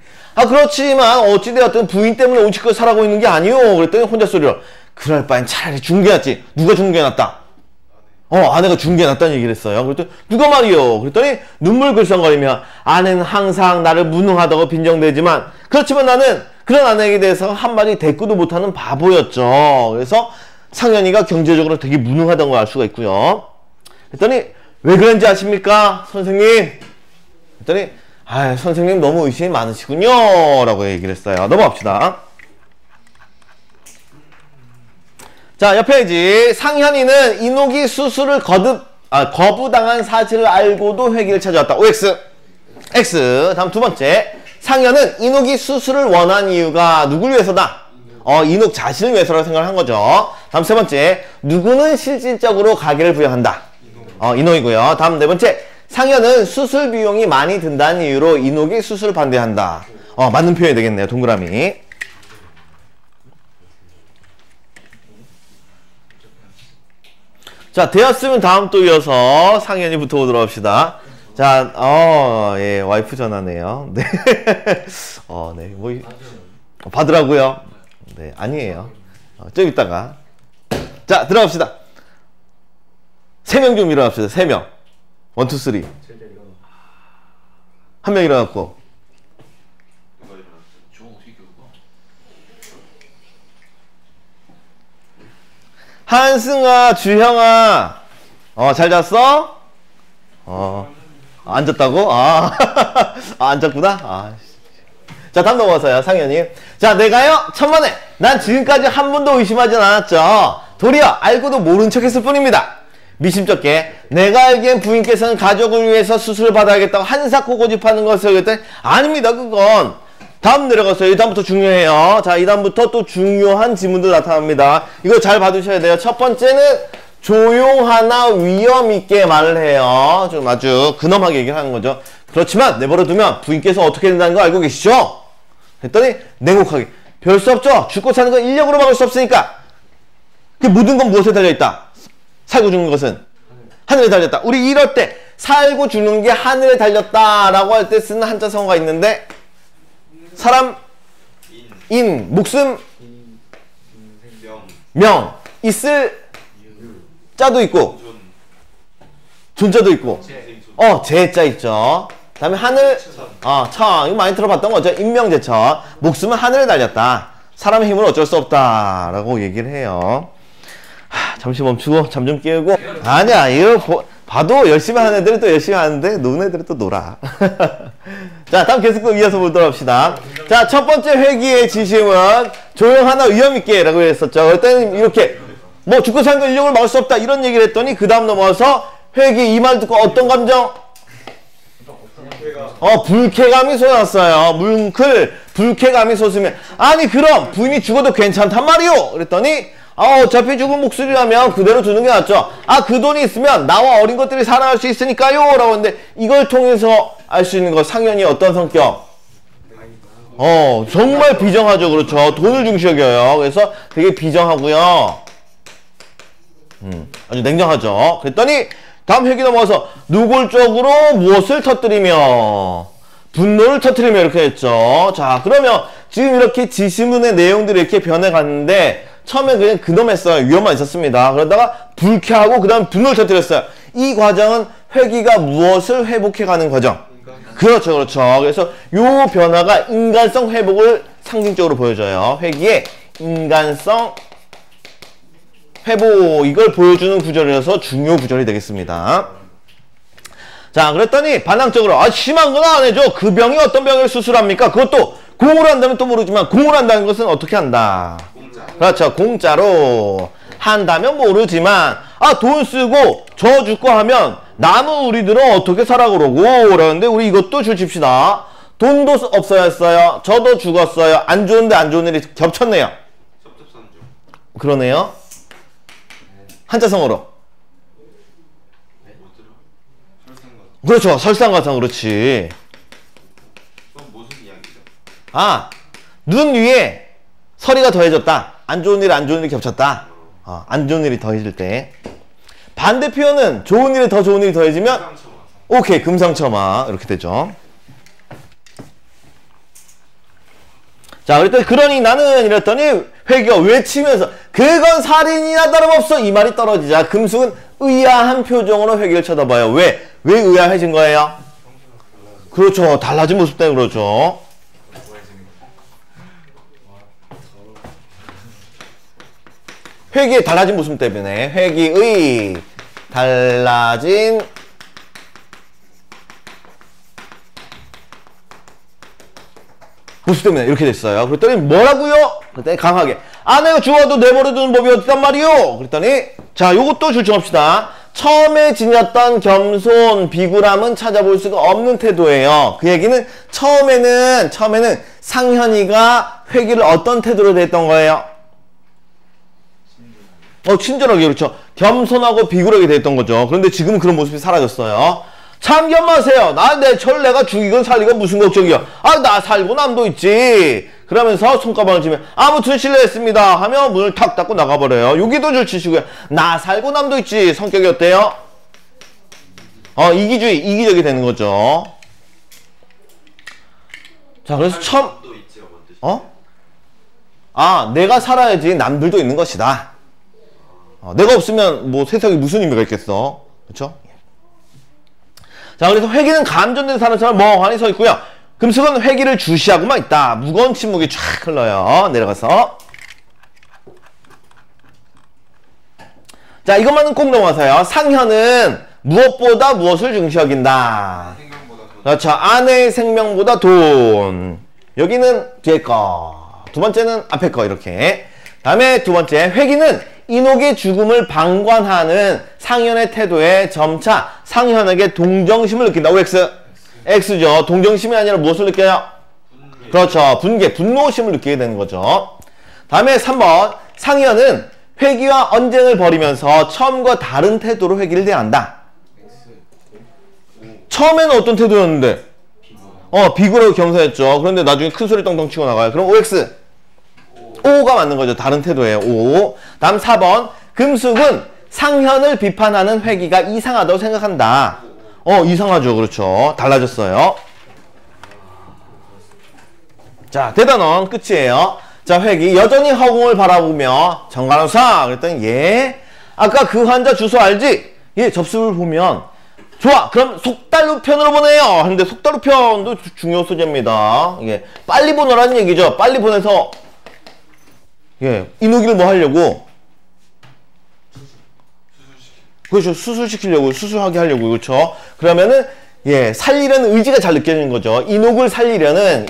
그렇지만 어찌되었든 부인 때문에 온치껏 살아가고 있는 게 아니오. 그랬더니 혼자 소리로 그럴 바엔 차라리 중개하지. 누가 중개해놨다? 아내가 중개해놨다는 얘기를 했어요. 그랬더니 누가 말이요? 그랬더니 눈물 글썽거리며 아내는 항상 나를 무능하다고 빈정대지만 그렇지만 나는 그런 아내에게 대해서 한마디 대꾸도 못하는 바보였죠. 그래서 상현이가 경제적으로 되게 무능하다는 걸 알 수가 있고요. 그랬더니 왜 그런지 아십니까? 선생님. 그랬더니 선생님 너무 의심이 많으시군요 라고 얘기를 했어요. 넘어갑시다. 자, 옆 페이지. 상현이는 이녹이 수술을 거부당한 사실을 알고도 회기를 찾아왔다. OX. X. 다음 두 번째. 상현은 이녹이 수술을 원한 이유가 누굴 위해서다? 이녹 자신을 위해서라고 생각을 한 거죠. 다음 세 번째. 누구는 실질적으로 가게를 부여한다? 이녹이고요. 다음 네 번째. 상현은 수술 비용이 많이 든다는 이유로 이녹이 수술을 반대한다. 맞는 표현이 되겠네요. 동그라미. 자, 되었으면 다음 또 이어서 상현이부터 오도록 합시다. 자, 예, 와이프 전화네요. 네. 네, 받으라고요? 네, 아니에요. 좀 이따가. 자, 들어갑시다. 3명 좀 일어납시다. 3명. 1, 2, 3. 한 명 일어났고. 한승아, 주형아. 잘 잤어? 안 잤다고? 앉았구나? 자, 다음 넘어가서요, 상현님. 자, 내가요, 천만에, 난 지금까지 한 번도 의심하진 않았죠. 도리어 알고도 모른 척 했을 뿐입니다. 미심쩍게 내가 알기엔 부인께서는 가족을 위해서 수술을 받아야겠다고 한사코 고집하는 것을 그랬더니 아닙니다. 그건 다음 내려가서요. 이 다음부터 중요해요. 자, 이 다음부터 또 중요한 지문도 나타납니다. 이거 잘 봐두셔야 돼요. 첫 번째는 조용하나 위험 있게 말을 해요. 좀 아주 근엄하게 얘기를 하는 거죠. 그렇지만 내버려두면 부인께서 어떻게 된다는 거 알고 계시죠? 했더니 냉혹하게 별 수 없죠. 죽고 사는 건 인력으로 막을 수 없으니까. 그 모든 건 무엇에 달려있다? 살고 죽는 것은 하늘에 달렸다. 우리 이럴 때 살고 죽는 게 하늘에 달렸다라고 할 때 쓰는 한자성어가 있는데 사람, 인, 목숨, 명, 있을 자도 있고 존자도 있고 제자 있죠. 그 다음에 하늘, 천. 이거 많이 들어봤던 거죠. 인명제천. 목숨은 하늘에 달렸다. 사람의 힘은 어쩔 수 없다 라고 얘기를 해요. 잠시 멈추고 잠 좀 깨우고. 아니야, 이거 봐도 열심히 하는 애들은 또 열심히 하는데 노는 애들은 또 놀아. 자, 다음 계속 또 이어서 보도록 합시다. 자, 첫 번째 회기의 지심은 조용하나 위험있게 라고 했었죠. 그랬더니 이렇게 뭐 죽고 사는 건 인력을 막을 수 없다 이런 얘기를 했더니 그 다음 넘어와서 회기 이 말 듣고 어떤 감정? 불쾌감이 솟았어요. 뭉클 불쾌감이 솟으면 아니 그럼 부인이 죽어도 괜찮단 말이오. 그랬더니 어차피 죽은 목소리라면 그대로 두는 게 낫죠. 그 돈이 있으면 나와 어린 것들이 살아날 수 있으니까요 라고 했는데 이걸 통해서 알 수 있는 거 상현이 어떤 성격? 정말 비정하죠. 그렇죠. 돈을 중시 여겨요. 그래서 되게 비정하고요. 아주 냉정하죠. 그랬더니 다음 회기 넘어가서 노골적으로 무엇을 터뜨리며 분노를 터뜨리며 이렇게 했죠. 자, 그러면 지금 이렇게 지시문의 내용들이 이렇게 변해갔는데 처음에 그냥 근엄했어요. 위험만 있었습니다. 그러다가 불쾌하고 그 다음 분노를 터뜨렸어요. 이 과정은 회기가 무엇을 회복해가는 과정? 그렇죠, 그렇죠. 그래서 요 변화가 인간성 회복을 상징적으로 보여줘요. 회기의 인간성 회복, 이걸 보여주는 구절이라서 중요 구절이 되겠습니다. 자, 그랬더니 반항적으로 심한 건 안 해줘. 그 병이 어떤 병을 수술합니까? 그것도 공으로 한다면 또 모르지만 공으로 한다는 것은 어떻게 한다? 그렇죠. 공짜로 한다면 모르지만 돈 쓰고 저 죽고 하면 남은 우리들은 어떻게 살아 그러고 그러는데 우리 이것도 주십시다. 돈도 없어야 했어요. 저도 죽었어요. 안 좋은데 안 좋은 일이 겹쳤네요. 그러네요. 한자성어로. 그렇죠. 설상가상. 그렇지. 그럼 무슨 이야기죠? 눈 위에 서리가 더해졌다. 안 좋은 일, 안 좋은 일이 겹쳤다. 안 좋은 일이 더해질 때. 반대 표현은 좋은 일에 더 좋은 일이 더해지면 오케이, 금상첨화 이렇게 되죠. 자, 그랬더니 그러니 나는 이랬더니 회기가 외치면서 그건 살인이나 다름없어 이 말이 떨어지자 금숙은 의아한 표정으로 회기를 쳐다봐요. 왜 의아해진 거예요? 그렇죠. 달라진 모습 때문에 그렇죠. 회기의 달라진 모습 때문에 회기의 달라진 모습 때문에 이렇게 됐어요. 그랬더니 뭐라고요? 그랬더니 강하게 아내가 죽어도 내버려두는 법이 어딨단 말이요? 그랬더니 자, 요것도 줄청합시다. 처음에 지녔던 겸손, 비굴함은 찾아볼 수가 없는 태도예요. 그 얘기는 처음에는 상현이가 회기를 어떤 태도로 됐던 거예요? 친절하게, 그렇죠. 겸손하고 비굴하게 됐던 거죠. 그런데 지금은 그런 모습이 사라졌어요. 참견 마세요. 내가 죽이건 살리건 무슨 걱정이야. 나 살고 남도 있지. 그러면서 손가락을 쥐면 아무튼 실례했습니다 하며 문을 탁 닫고 나가버려요. 여기도 줄 치시고요. 나 살고 남도 있지. 성격이 어때요? 이기적이 되는 거죠. 자, 그래서 내가 살아야지 남들도 있는 것이다. 내가 없으면 뭐 세상에 무슨 의미가 있겠어. 그렇죠? 자, 그래서 회기는 감전된 사람처럼 멍하니 서 있고요. 금숙은 회기를 주시하고만 있다. 무거운 침묵이 쫙 흘러요. 내려가서. 자, 이것만은 꼭 넘어가서요. 상현은 무엇보다 무엇을 중시 여긴다. 그렇죠. 아내의 생명보다 돈. 여기는 뒤에 거, 두 번째는 앞에 거 이렇게. 다음에 두 번째, 회귀는 인옥의 죽음을 방관하는 상현의 태도에 점차 상현에게 동정심을 느낀다. OX. X죠. 동정심이 아니라 무엇을 느껴요? 그렇죠. 분개, 분노심을 느끼게 되는 거죠. 다음에 3번. 상현은 회귀와 언쟁을 벌이면서 처음과 다른 태도로 회귀를 대한다. 처음에는 어떤 태도였는데? 비굴하고 겸손했죠. 그런데 나중에 큰 소리 떵떵 치고 나가요. 그럼 OX. O가 맞는 거죠. 다른 태도예요. O. 다음 4번. 금숙은 상현을 비판하는 회귀가 이상하다고 생각한다. 이상하죠. 그렇죠. 달라졌어요. 자, 대단원 끝이에요. 자, 회귀. 여전히 허공을 바라보며 정간호사 그랬더니 예. 아까 그 환자 주소 알지? 예, 접수를 보면 좋아. 그럼 속달로 편으로 보내요. 하는데 속달로 편도 중요 소재입니다. 예, 빨리 보내라는 얘기죠. 빨리 보내서 예, 인후기를 뭐 하려고? 그렇죠. 수술시키려고, 수술하게 하려고, 그렇죠. 그러면은, 예, 살리려는 의지가 잘 느껴지는 거죠. 인옥을 살리려는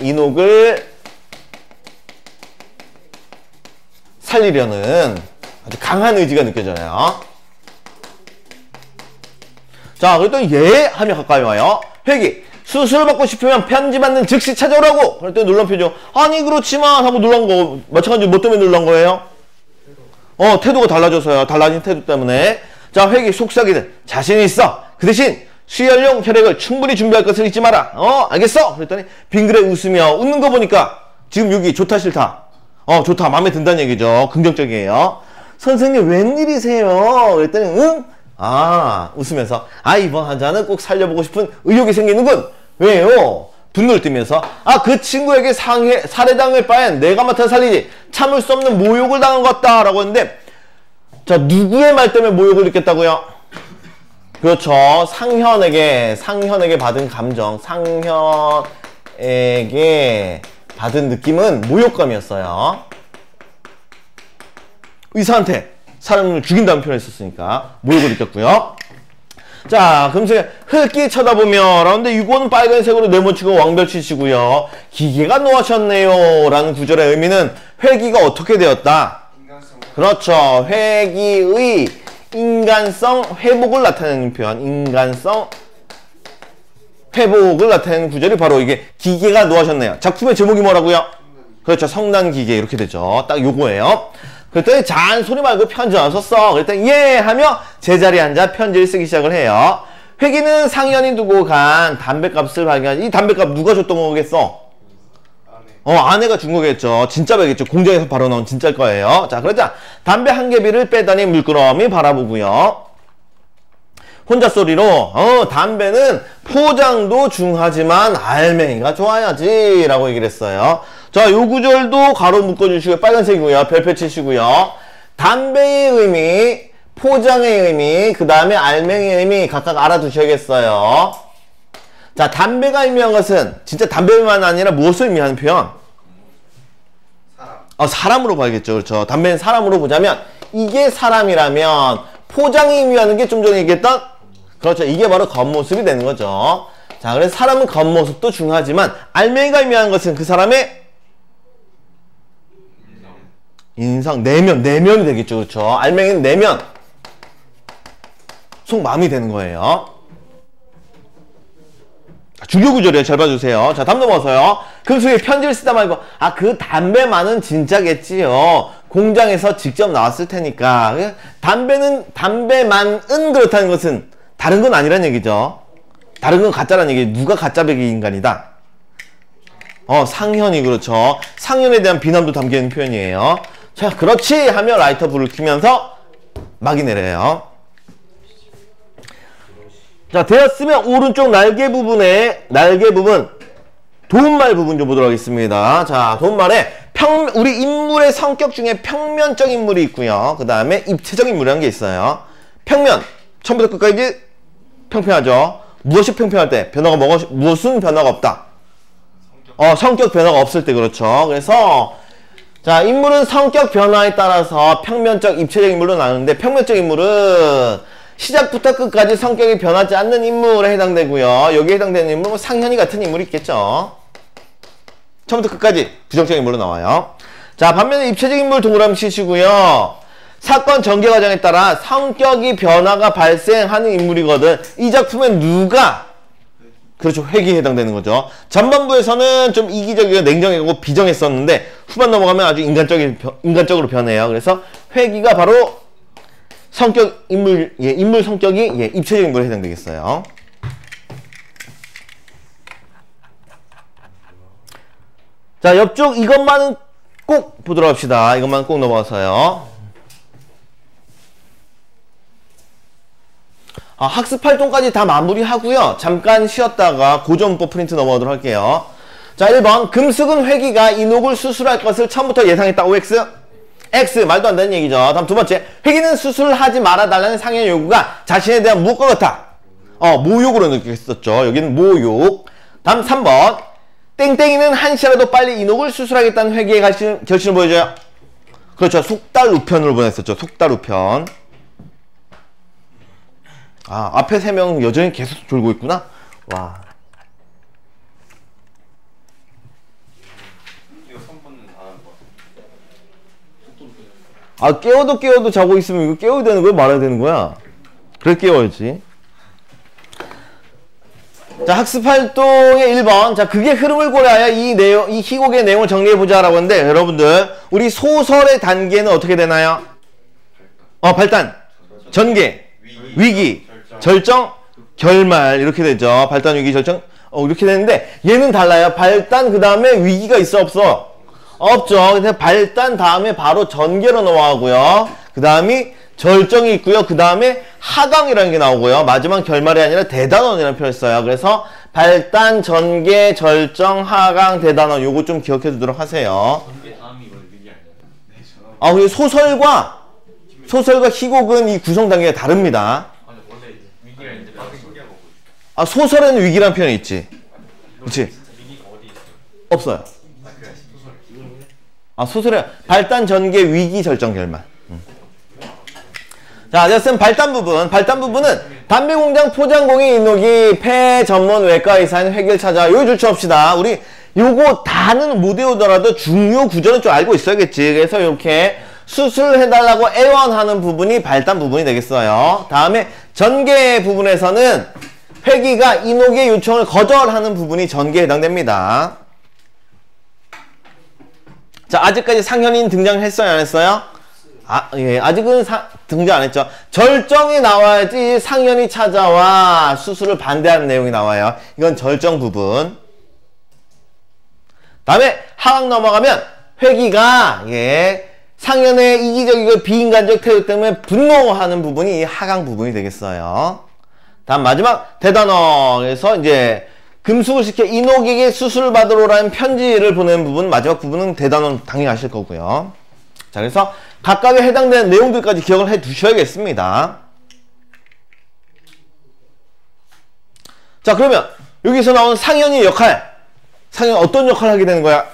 아주 강한 의지가 느껴져요. 자, 그랬더니 예 하면 가까이 와요. 회귀. 수술을 받고 싶으면 편지 받는 즉시 찾아오라고. 그랬더니 놀란 표정. 아니 그렇지만 하고 놀란 거 마찬가지로 뭐 때문에 놀란 거예요? 태도가 달라져서요. 달라진 태도 때문에. 자, 회귀. 속삭이는 자신 있어. 그 대신 수혈용 혈액을 충분히 준비할 것을 잊지 마라. 알겠어? 그랬더니 빙그레 웃으며 웃는 거 보니까 지금 여기 좋다 싫다? 좋다. 마음에 든다는 얘기죠. 긍정적이에요. 선생님 웬일이세요? 그랬더니 응? 웃으면서 이번 환자는 꼭 살려보고 싶은 의욕이 생기는군. 왜요? 분노를 띠면서 그 친구에게 살해당할 바엔 내가 맡아 살리지 참을 수 없는 모욕을 당한 것 같다 라고 했는데, 자, 누구의 말 때문에 모욕을 느꼈다고요? 그렇죠. 상현에게 받은 감정, 상현에게 받은 느낌은 모욕감이었어요. 의사한테 사람을 죽인다는 표현을 썼으니까 모욕을 느꼈고요. 자, 금세 흙기 쳐다보며 라는데 이거는 빨간색으로 네모치고 왕별치시고요. 기계가 놓으셨네요 라는 구절의 의미는 회귀가 어떻게 되었다? 그렇죠. 회귀의 인간성 회복을 나타내는 표현, 인간성 회복을 나타내는 구절이 바로 이게 기계가 놓으셨네요. 작품의 제목이 뭐라고요? 그렇죠. 성난기계 이렇게 되죠. 딱 요거예요. 그랬더니 잔소리 말고 편지 안 썼어. 그랬더니 예 하며 제자리에 앉아 편지를 쓰기 시작을 해요. 회귀는 상현이 두고 간 담뱃값을 발견하지. 이 담뱃값 누가 줬던 거겠어? 아내가 준 거겠죠. 진짜배겠죠. 공장에서 바로 나온 진짜일 거예요. 자, 그러자 담배 한 개비를 빼더니 물끄러미 바라보고요. 혼자 소리로 담배는 포장도 중하지만 알맹이가 좋아야지 라고 얘기를 했어요. 자, 요 구절도 가로 묶어주시고요. 빨간색이고요. 별표 치시고요. 담배의 의미, 포장의 의미, 그 다음에 알맹이의 의미 각각 알아두셔야겠어요. 자, 담배가 의미한 것은 진짜 담배만 아니라 무엇을 의미하는 표현? 사람으로 봐야겠죠. 그렇죠. 담배는 사람으로 보자면 이게 사람이라면 포장이 의미하는 게 좀 전에 얘기했던 그렇죠. 이게 바로 겉모습이 되는 거죠. 자, 그래서 사람은 겉모습도 중요하지만 알맹이가 의미하는 것은 그 사람의 인상, 내면이 되겠죠. 그렇죠. 알맹이는 내면, 속마음이 되는 거예요. 중요 구절이에요. 잘 봐주세요. 자, 다음 넘어서요. 금수에 편지를 쓰다 말고 그 담배만은 진짜겠지요. 공장에서 직접 나왔을 테니까. 담배만은 그렇다는 것은 다른 건 아니란 얘기죠. 다른 건 가짜란 얘기. 누가 가짜배기 인간이다? 상현이 그렇죠. 상현에 대한 비난도 담겨있는 표현이에요. 자, 그렇지 하며 라이터 불을 켜면서 막이 내려요. 자, 되었으면 오른쪽 날개 부분 도움말 부분 좀 보도록 하겠습니다. 자, 도움말에 우리 인물의 성격 중에 평면적 인물이 있고요. 그 다음에 입체적 인물이라는 게 있어요. 평면, 처음부터 끝까지 평평하죠. 무엇이 평평할 때? 무슨 변화가 없다? 성격 변화가 없을 때 그렇죠. 그래서 자, 인물은 성격 변화에 따라서 평면적, 입체적 인물로 나누는데 평면적 인물은 시작부터 끝까지 성격이 변하지 않는 인물에 해당되고요. 여기에 해당되는 인물은 상현이 같은 인물이 있겠죠. 처음부터 끝까지 부정적 인물로 나와요. 자, 반면에 입체적 인물 동그라미 치시고요. 사건 전개 과정에 따라 성격이 변화가 발생하는 인물이거든. 이 작품엔 누가 그렇죠. 회기에 해당되는 거죠. 전반부에서는 좀 이기적이고 냉정하고 비정했었는데 후반 넘어가면 아주 인간적으로 변해요. 그래서 회기가 바로 성격 인물 인물 성격이 입체적 인물에 해당되겠어요. 자, 옆쪽 이것만은 꼭 보도록 합시다. 이것만 꼭 넘어가서요. 학습 활동까지 다 마무리하고요. 잠깐 쉬었다가 고전문법 프린트 넘어가도록 할게요. 자, 1번. 금숙은 회기가 인옥을 수술할 것을 처음부터 예상했다. OX? X. 말도 안 되는 얘기죠. 다음 두 번째. 회기는 수술하지 말아달라는 상현의 요구가 자신에 대한 무엇과 같아? 모욕으로 느꼈었죠. 여기는 모욕. 다음 3번. 땡땡이는 한시라도 빨리 인옥을 수술하겠다는 회기의 결심을 보여줘요. 그렇죠. 속달 우편으로 보냈었죠. 속달 우편. 앞에 3명 여전히 계속 졸고 있구나. 와. 이거 3번은 안 하는 거 깨워도 자고 있으면 이거 깨워야 되는 거야? 말아야 되는 거야? 그래, 깨워야지. 자, 학습 활동의 1번. 자, 극의 흐름을 고려하여 이 희곡의 내용을 정리해보자라고 하는데, 여러분들, 우리 소설의 단계는 어떻게 되나요? 발단, 전개, 위기, 절정, 결말. 이렇게 되죠. 발단, 위기, 절정. 이렇게 되는데, 얘는 달라요. 발단, 그 다음에 위기가 있어, 없어? 없죠. 근데 발단 다음에 바로 전개로 넘어가고요. 그 다음이 절정이 있고요. 그 다음에 하강이라는 게 나오고요. 마지막 결말이 아니라 대단원이라는 표현을 써요. 그래서 발단, 전개, 절정, 하강, 대단원. 요거 좀 기억해 두도록 하세요. 전개 다음이 원래 위기 아니에요? 그리고 소설과 희곡은 이 구성 단계가 다릅니다. 원래 위기가 있는데 신기하고 소설에는 위기라는 표현이 있지. 그렇지? 위기가 어디 있어요? 없어요. 그래 소설 소설에 발단, 전개, 위기, 절정, 결말. 자, 어쨌든 발단 부분은 담배공장 포장공인 인옥이 폐 전문 외과 의사인 회계를 찾아 요 줄쳐봅시다. 우리 요거 다는 못 외우더라도 중요 구조는 좀 알고 있어야겠지. 그래서 이렇게 수술해달라고 애원하는 부분이 발단 부분이 되겠어요. 다음에 전개 부분에서는 회기가 인옥의 요청을 거절하는 부분이 전개에 해당됩니다. 자, 아직까지 상현인 등장을 했어요, 안 했어요? 아직은 등장 안 했죠. 절정이 나와야지 상현이 찾아와 수술을 반대하는 내용이 나와요. 이건 절정 부분. 다음에 하강 넘어가면 회기가 상현의 이기적이고 비인간적 태도 때문에 분노하는 부분이 하강 부분이 되겠어요. 다음 마지막 대단원에서 이제 금숙을 시켜 인옥에게 수술을 받으러 오라는 편지를 보내는 부분, 마지막 부분은 대단원 당연히 아실 거고요. 자, 그래서 각각에 해당되는 내용들까지 기억을 해 두셔야겠습니다. 자, 그러면 여기서 나오는 상현의 역할. 상현이 어떤 역할을 하게 되는 거야?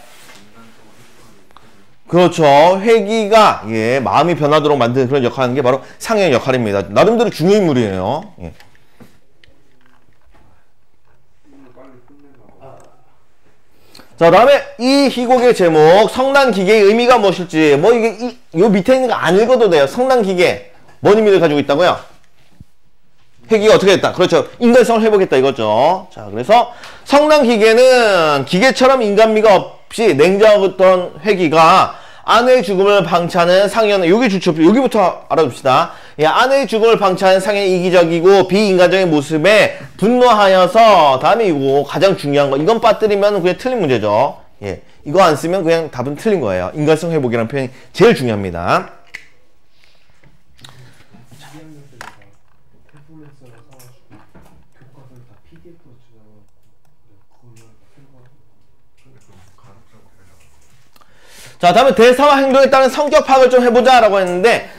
그렇죠. 회기가 마음이 변하도록 만드는 그런 역할을 하는 게 바로 상현의 역할입니다. 나름대로 중요 인물이에요. 자, 다음에 이 희곡의 제목 성난기계의 의미가 무엇일지 이게 요 밑에 있는 거 안 읽어도 돼요. 성난기계 뭔 의미를 가지고 있다고요? 회기가 어떻게 됐다? 그렇죠. 인간성을 회복했다 이거죠. 자, 그래서 성난기계는 기계처럼 인간미가 없이 냉정했던 회기가 아내의 죽음을 방치하는 상현은 여기 주축 여기부터 알아둡시다. 아내의 죽음을 방치하는 상현의 이기적이고 비인간적인 모습에 분노하여서 다음에 이거 가장 중요한 거 이건 빠뜨리면 그냥 틀린 문제죠. 이거 안 쓰면 그냥 답은 틀린 거예요. 인간성 회복이라는 표현이 제일 중요합니다. 자, 다음에 대사와 행동에 따른 성격 파악을 좀 해보자 라고 했는데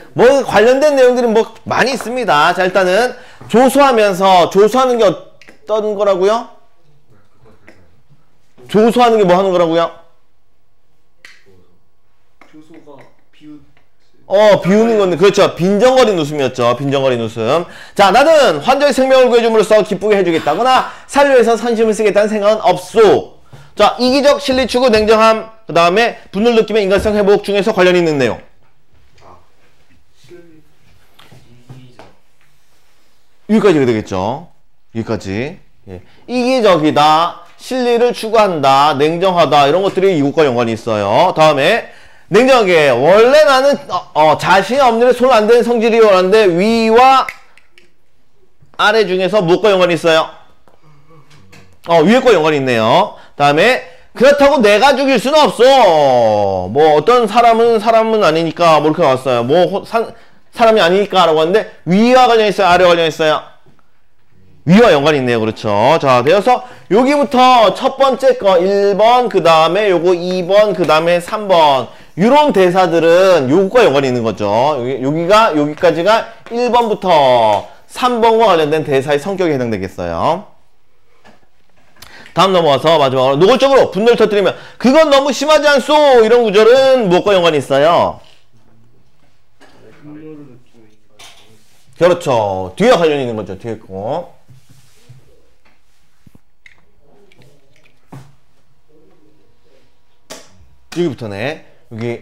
관련된 내용들이 많이 있습니다. 자, 일단은 조소하는 게 어떤 거라고요? 조소하는 게 뭐 하는 거라고요? 조소가 비우는 건데, 그렇죠. 빈정거린 웃음이었죠. 빈정거린 웃음. 자, 나는 환자의 생명을 구해줌으로써 기쁘게 해주겠다거나 살려 위해서 선심을 쓰겠다는 생각은 없소. 자, 이기적, 실리 추구, 냉정함, 그 다음에 분노를 느끼며 인간성 회복 중에서 관련이 있는 내용. 이기적. 여기까지 되겠죠. 여기까지. 예. 이기적이다, 실리를 추구한다, 냉정하다, 이런 것들이 이것과 연관이 있어요. 다음에 냉정하게, 원래 나는 자신이 없는 손 안 대는 성질이 원하는데 위와 아래 중에서 무엇과 연관이 있어요? 위에 거 연관이 있네요. 다음에 그렇다고 내가 죽일 수는 없어. 뭐 어떤 사람은 아니니까 뭐 이렇게 나왔어요. 뭐 사람이 아니니까 라고 하는데 위와 관련이 있어요, 아래와 관련이 있어요? 위와 연관이 있네요. 그렇죠. 자, 되어서 여기부터 첫 번째 거 1번, 그 다음에 요거 2번, 그 다음에 3번, 요런 대사들은 요거과 연관이 있는 거죠. 여기까지가 1번부터 3번과 관련된 대사의 성격에 해당되겠어요. 다음 넘어가서 마지막으로 노골적으로 분노를 터뜨리면 그건 너무 심하지 않소? 이런 구절은 무엇과 연관이 있어요? 분노를 느끼는 인간. 그렇죠. 뒤에 관련이 있는 거죠. 뒤에 거. 여기부터네. 여기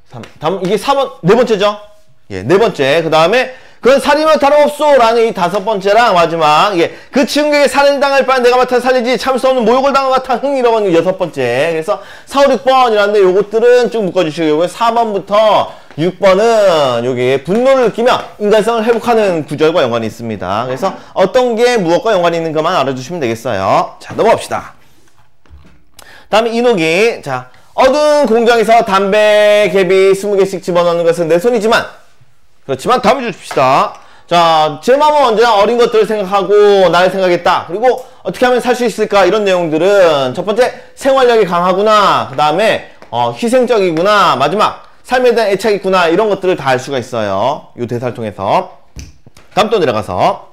3. 다음 이게 4번 네 번째죠? 예, 네 번째. 그 다음에 그건 살인만 다름없소 라는 이 5번째랑 마지막 그 친구에게 살인을 당할 바엔 내가 맡아 살리지 참을 수 없는 모욕을 당한 것 같아 흥이라고 하는 6번째. 그래서 4, 5, 6번이라는데 요것들은 쭉 묶어주시고 요거 4번부터 6번은 여기 분노를 느끼며 인간성을 회복하는 구절과 연관이 있습니다. 그래서 어떤 게 무엇과 연관이 있는 것만 알아주시면 되겠어요. 자, 넘어갑시다. 다음에 이노기. 자, 어두운 공장에서 담배 갭이 20개씩 집어넣는 것은 내 손이지만 그렇지만 다음에 주십시다. 자, 제 마음은 언제나 어린 것들을 생각하고 나를 생각했다. 그리고 어떻게 하면 살 수 있을까? 이런 내용들은 첫 번째 생활력이 강하구나. 그 다음에 희생적이구나. 마지막 삶에 대한 애착이 있구나. 이런 것들을 다 알 수가 있어요. 이 대사를 통해서. 다음 또 내려가서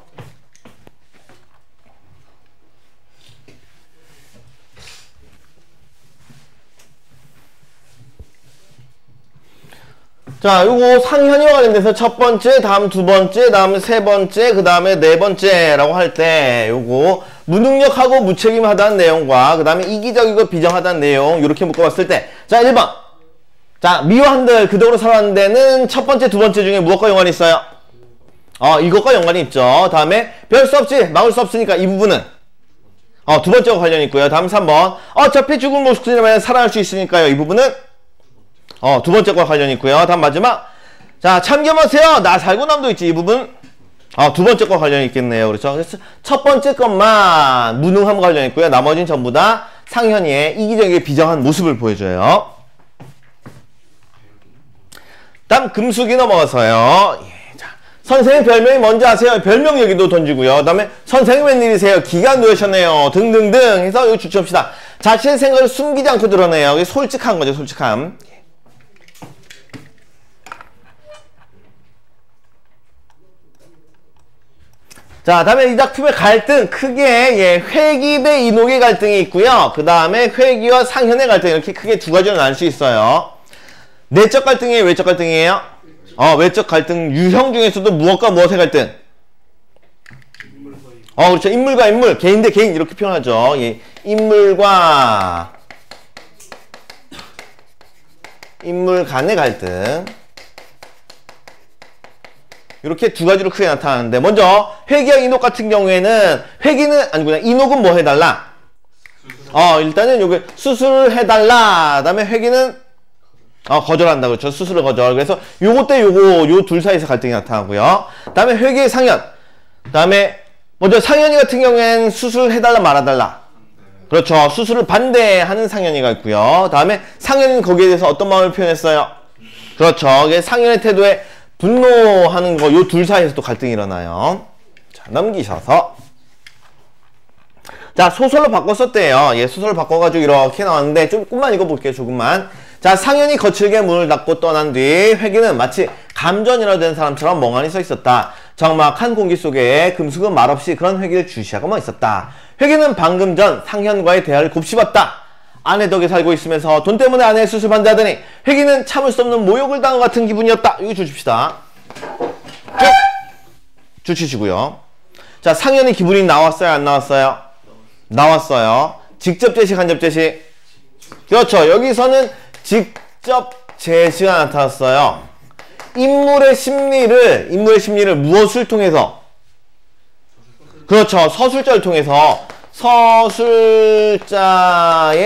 자, 요거 상현이와 관련돼서 첫 번째, 다음 두 번째, 다음 세 번째, 그 다음에 네 번째라고 할 때 요거 무능력하고 무책임하다는 내용과 그 다음에 이기적이고 비정하다는 내용 요렇게 묶어봤을 때 자, 1번. 자, 미워한들 그덕으로 살아가는 데는 첫 번째, 두 번째 중에 무엇과 연관이 있어요? 이것과 연관이 있죠. 다음에 별 수 없지, 막을 수 없으니까 이 부분은 두 번째와 관련이 있고요. 다음 3번. 어차피 죽은 모습이라면 살아날 수 있으니까요. 이 부분은 두 번째과 관련이 있고요. 다음 마지막. 자, 참견하세요. 나 살고 남도 있지. 이 부분 두 번째과 관련이 있겠네요. 그렇죠. 그래서 첫 번째 것만 무능함과 관련이 있고요. 나머지는 전부 다 상현이의 이기적이게 비정한 모습을 보여줘요. 다음 금수기 넘어가서요. 예, 자, 선생님 별명이 뭔지 아세요? 별명 얘기도 던지고요. 그 다음에 선생님 웬일이세요? 기가 누우셨네요. 등등등 해서 이거 주체합시다. 자신의 생각을 숨기지 않고 드러내요. 이게 솔직한 거죠. 솔직함. 자, 다음에 이 작품의 갈등 크게 회기 대 이녹의 갈등이 있고요. 그 다음에 회기와 상현의 갈등 이렇게 크게 두 가지로 나눌 수 있어요. 내적 갈등이에요, 외적 갈등이에요? 외적 갈등 유형 중에서도 무엇과 무엇의 갈등? 그렇죠. 인물과 인물, 개인 대 개인 이렇게 표현하죠. 예. 인물과 인물 간의 갈등. 이렇게 두 가지로 크게 나타나는데 먼저 회기와 이녹 같은 경우에는 회기는 아니구나. 이녹은 뭐 해달라? 일단은 요게 수술을 해달라. 그다음에 회기는 거절한다. 그렇죠. 수술을 거절. 그래서 요거 때 요거 요 둘 사이에서 갈등이 나타나고요. 그다음에 회기의 상현. 그다음에 먼저 상현이 같은 경우에는 수술을 해달라 말아달라. 그렇죠. 수술을 반대하는 상현이가 있고요. 다음에 상현이는 거기에 대해서 어떤 마음을 표현했어요? 그렇죠. 상현의 태도에 분노하는 거 요 둘 사이에서 또 갈등이 일어나요. 자, 넘기셔서 자, 소설로 바꿨었대요. 예, 소설로 바꿔가지고 이렇게 나왔는데 조금만 읽어볼게요. 조금만. 자, 상현이 거칠게 문을 닫고 떠난 뒤 회기는 마치 감전이라 된 사람처럼 멍하니 서 있었다. 적막한 공기 속에 금숙은 말없이 그런 회기를 주시하고만 있었다. 회기는 방금 전 상현과의 대화를 곱씹었다. 아내 덕에 살고 있으면서 돈 때문에 아내의 수술 반대하더니 회기는 참을 수 없는 모욕을 당한 것 같은 기분이었다. 이거 주십시다. 주치시고요. 자, 상현이 기분이 나왔어요? 안 나왔어요? 나왔어요. 직접 제시, 간접 제시? 그렇죠. 여기서는 직접 제시가 나타났어요. 인물의 심리를 무엇을 통해서? 그렇죠. 서술자를 통해서. 서술자의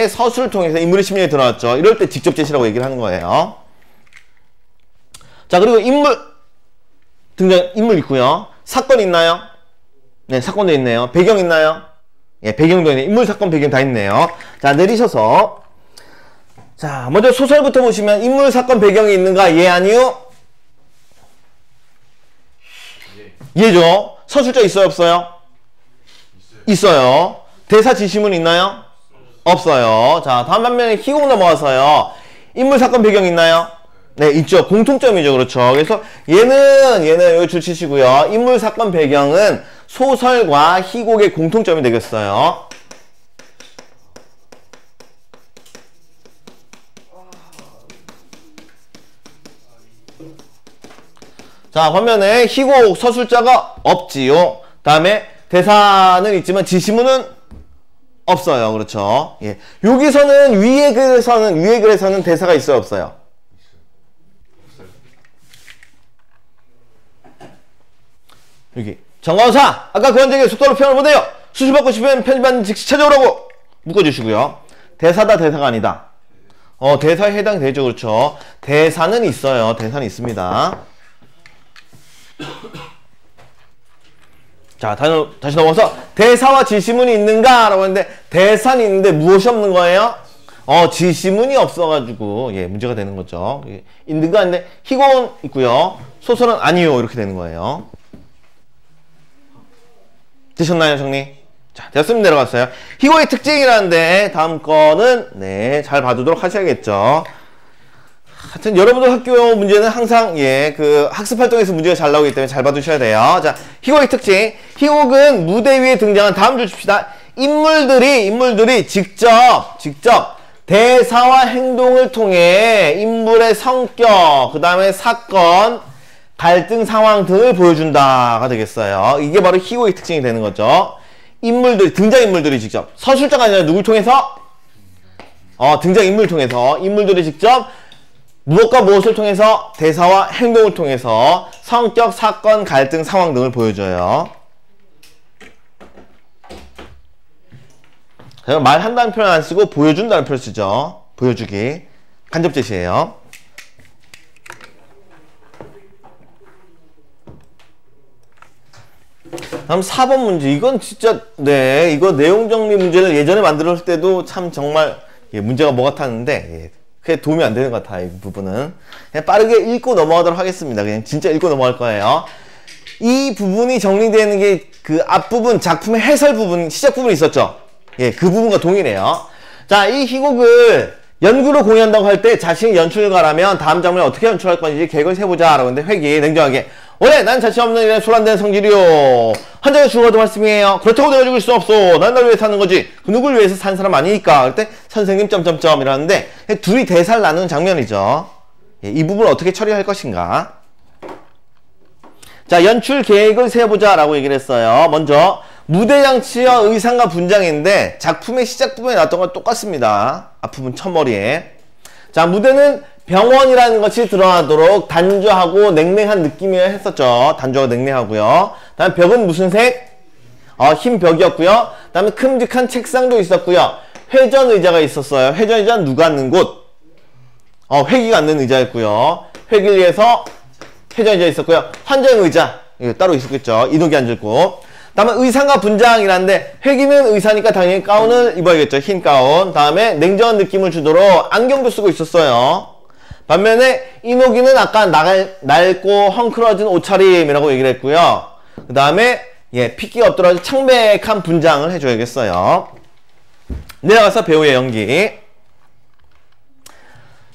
서술을 통해서 인물의 심리에 드러났죠. 이럴 때 직접 제시라고 얘기를 하는 거예요. 자, 그리고 인물 있고요. 사건 있나요? 네, 사건도 있네요. 배경 있나요? 예, 배경도 있네요. 인물, 사건, 배경 다 있네요. 자, 내리셔서. 자, 먼저 소설부터 보시면 인물, 사건, 배경이 있는가? 예, 아니요? 예죠. 서술자 있어요, 없어요? 있어요. 대사 지시문 있나요? 없어요. 자, 다음 반면에 희곡 넘어와서요. 인물, 사건, 배경 있나요? 네, 있죠. 공통점이죠. 그렇죠. 그래서 얘는 여기 줄치시고요. 인물, 사건, 배경은 소설과 희곡의 공통점이 되겠어요. 자, 반면에 희곡 서술자가 없지요. 다음에 대사는 있지만 지시문은 없어요. 그렇죠. 예. 여기서는 위의 글에서는 대사가 있어요, 없어요? 여기 정관사 아까 그한적에 속도로 표현을 못해요. 수술받고 싶으면 편집받는 즉시 찾아오라고 묶어주시고요. 대사다, 대사가 아니다. 대사에 해당되죠. 그렇죠. 대사는 있어요. 대사는 있습니다. 자, 다시 넘어서 대사와 지시문이 있는가? 라고 했는데 대사는 있는데 무엇이 없는 거예요? 지시문이 없어가지고 예, 문제가 되는 거죠. 있는가? 했는데 희곡은 있고요. 소설은 아니요. 이렇게 되는 거예요. 되셨나요, 정리? 자, 됐으면 내려갔어요. 희곡의 특징이라는데 다음 거는 네, 잘 봐두도록 하셔야겠죠. 하여튼 여러분들 학교 문제는 항상 그 학습 활동에서 문제가 잘 나오기 때문에 잘 봐두셔야 돼요. 자, 희곡의 특징. 희곡은 무대 위에 등장한 다음 줄 줍시다. 인물들이 직접 대사와 행동을 통해 인물의 성격, 그 다음에 사건, 갈등 상황 등을 보여준다가 되겠어요. 이게 바로 희곡의 특징이 되는 거죠. 등장인물들이 직접. 서술자가 아니라 누굴 통해서? 등장인물을 통해서. 인물들이 직접 무엇과 무엇을 통해서? 대사와 행동을 통해서 성격, 사건, 갈등, 상황 등을 보여줘요. 말한다는 표현 안 쓰고 보여준다는 표현 쓰죠. 보여주기. 간접 제시예요. 다음 4번 문제. 이건 진짜 이거 내용 정리 문제를 예전에 만들었을 때도 참 정말 문제가 뭐 같았는데 그게 도움이 안 되는 것 같아요. 이 부분은 그냥 빠르게 읽고 넘어가도록 하겠습니다. 그냥 진짜 읽고 넘어갈 거예요. 이 부분이 정리되는 게 그 앞부분 작품의 해설 부분, 시작 부분이 있었죠. 예, 그 부분과 동일해요. 자, 이 희곡을 연구로 공연한다고 할 때 자신이 연출가라면 다음 장면을 어떻게 연출할 건지 계획을 세보자 라고 했는데 회기 냉정하게 원래 난 자신 없는 일에 소란된 성질이요. 한장에 죽어도 말씀이에요. 그렇다고 내가 죽을 수 없어. 난 날 위해 사는 거지. 그 누굴 위해서 산 사람 아니니까. 그럴 때 선생님 점점점 이러는데 둘이 대사를 나누는 장면이죠. 예, 이 부분을 어떻게 처리할 것인가. 자, 연출 계획을 세보자 라고 얘기를 했어요. 먼저 무대 장치와 의상과 분장인데 작품의 시작 부분에 나왔던 건 똑같습니다. 앞부분 첫머리에. 자, 무대는 병원이라는 것이 드러나도록 단조하고 냉랭한 느낌이라 했었죠. 단조하고 냉랭하고요. 다음 벽은 무슨 색? 흰 벽이었고요. 다음에 큼직한 책상도 있었고요. 회전 의자가 있었어요. 회전 의자는 누가 앉는 곳? 회기가 앉는 의자였고요. 회기를 위해서 회전 의자 있었고요. 환자용 의자 이거 따로 있었겠죠. 이동기 앉을 곳. 다음에 의상과 분장이라는데 회기는 의사니까 당연히 가운을 입어야겠죠. 흰 가운. 다음에 냉정한 느낌을 주도록 안경도 쓰고 있었어요. 반면에 이노기는 아까 낡고 헝클어진 옷차림이라고 얘기를 했고요. 그 다음에 핏기가 없더라도 창백한 분장을 해줘야겠어요. 내려가서 배우의 연기.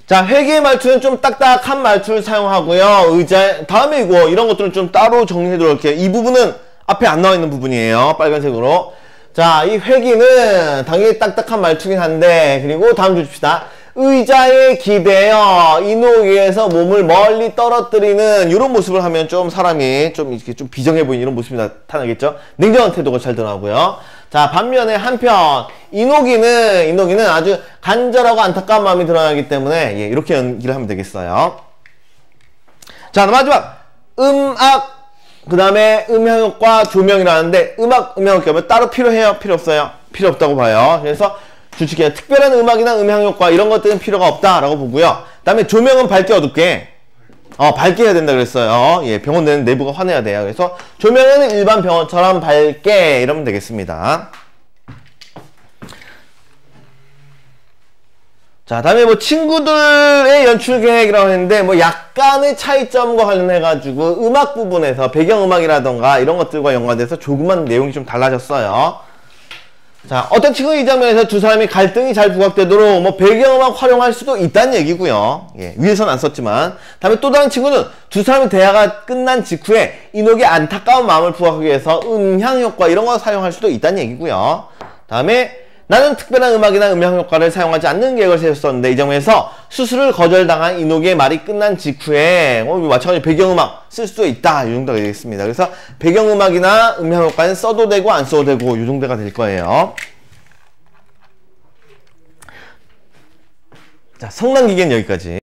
자, 회기의 말투는 좀 딱딱한 말투를 사용하고요. 의자 다음에 이런 것들은 좀 따로 정리해 놓을게요. 이 부분은 앞에 안 나와 있는 부분이에요. 빨간색으로. 자, 이 회기는 당연히 딱딱한 말투긴 한데, 그리고 다음 줄 줍시다. 의자에 기대어 이노기에서 몸을 멀리 떨어뜨리는 이런 모습을 하면 좀 사람이 좀 이렇게 좀 비정해 보이는 이런 모습이 나타나겠죠. 냉정한 태도가 잘 드러나고요. 자, 반면에 한편 이노기는 아주 간절하고 안타까운 마음이 드러나기 때문에 예, 이렇게 연기를 하면 되겠어요. 자, 마지막 음악, 그 다음에 음향효과, 조명이라는데 음악, 음향효과면 따로 필요해요? 필요 없어요? 필요 없다고 봐요. 그래서 주식에 특별한 음악이나 음향효과 이런 것들은 필요가 없다라고 보고요. 그 다음에 조명은 밝게 어둡게 밝게 해야 된다 그랬어요. 예, 병원 내는 내부가 환해야 돼요. 그래서 조명은 일반 병원처럼 밝게 이러면 되겠습니다. 자, 다음에 뭐 친구들의 연출 계획이라고 했는데 뭐 약간의 차이점과 관련해가지고 음악 부분에서 배경음악이라던가 이런 것들과 연관돼서 조금만 내용이 좀 달라졌어요. 자, 어떤 친구 이 장면에서 두 사람이 갈등이 잘 부각되도록 뭐 배경음악 활용할 수도 있다는 얘기고요. 예, 위에서는 안 썼지만. 다음에 또 다른 친구는 두 사람의 대화가 끝난 직후에 이녹의 안타까운 마음을 부각하기 위해서 음향효과 이런 거 사용할 수도 있다는 얘기고요. 다음에 나는 특별한 음악이나 음향효과를 사용하지 않는 계획을 세웠었는데 이 장면에서 수술을 거절당한 이녹의 말이 끝난 직후에 마찬가지로 배경음악 쓸 수도 있다 이 정도가 되겠습니다. 그래서 배경음악이나 음향효과는 써도 되고 안 써도 되고 이 정도가 될 거예요. 자, 성난기계는 여기까지.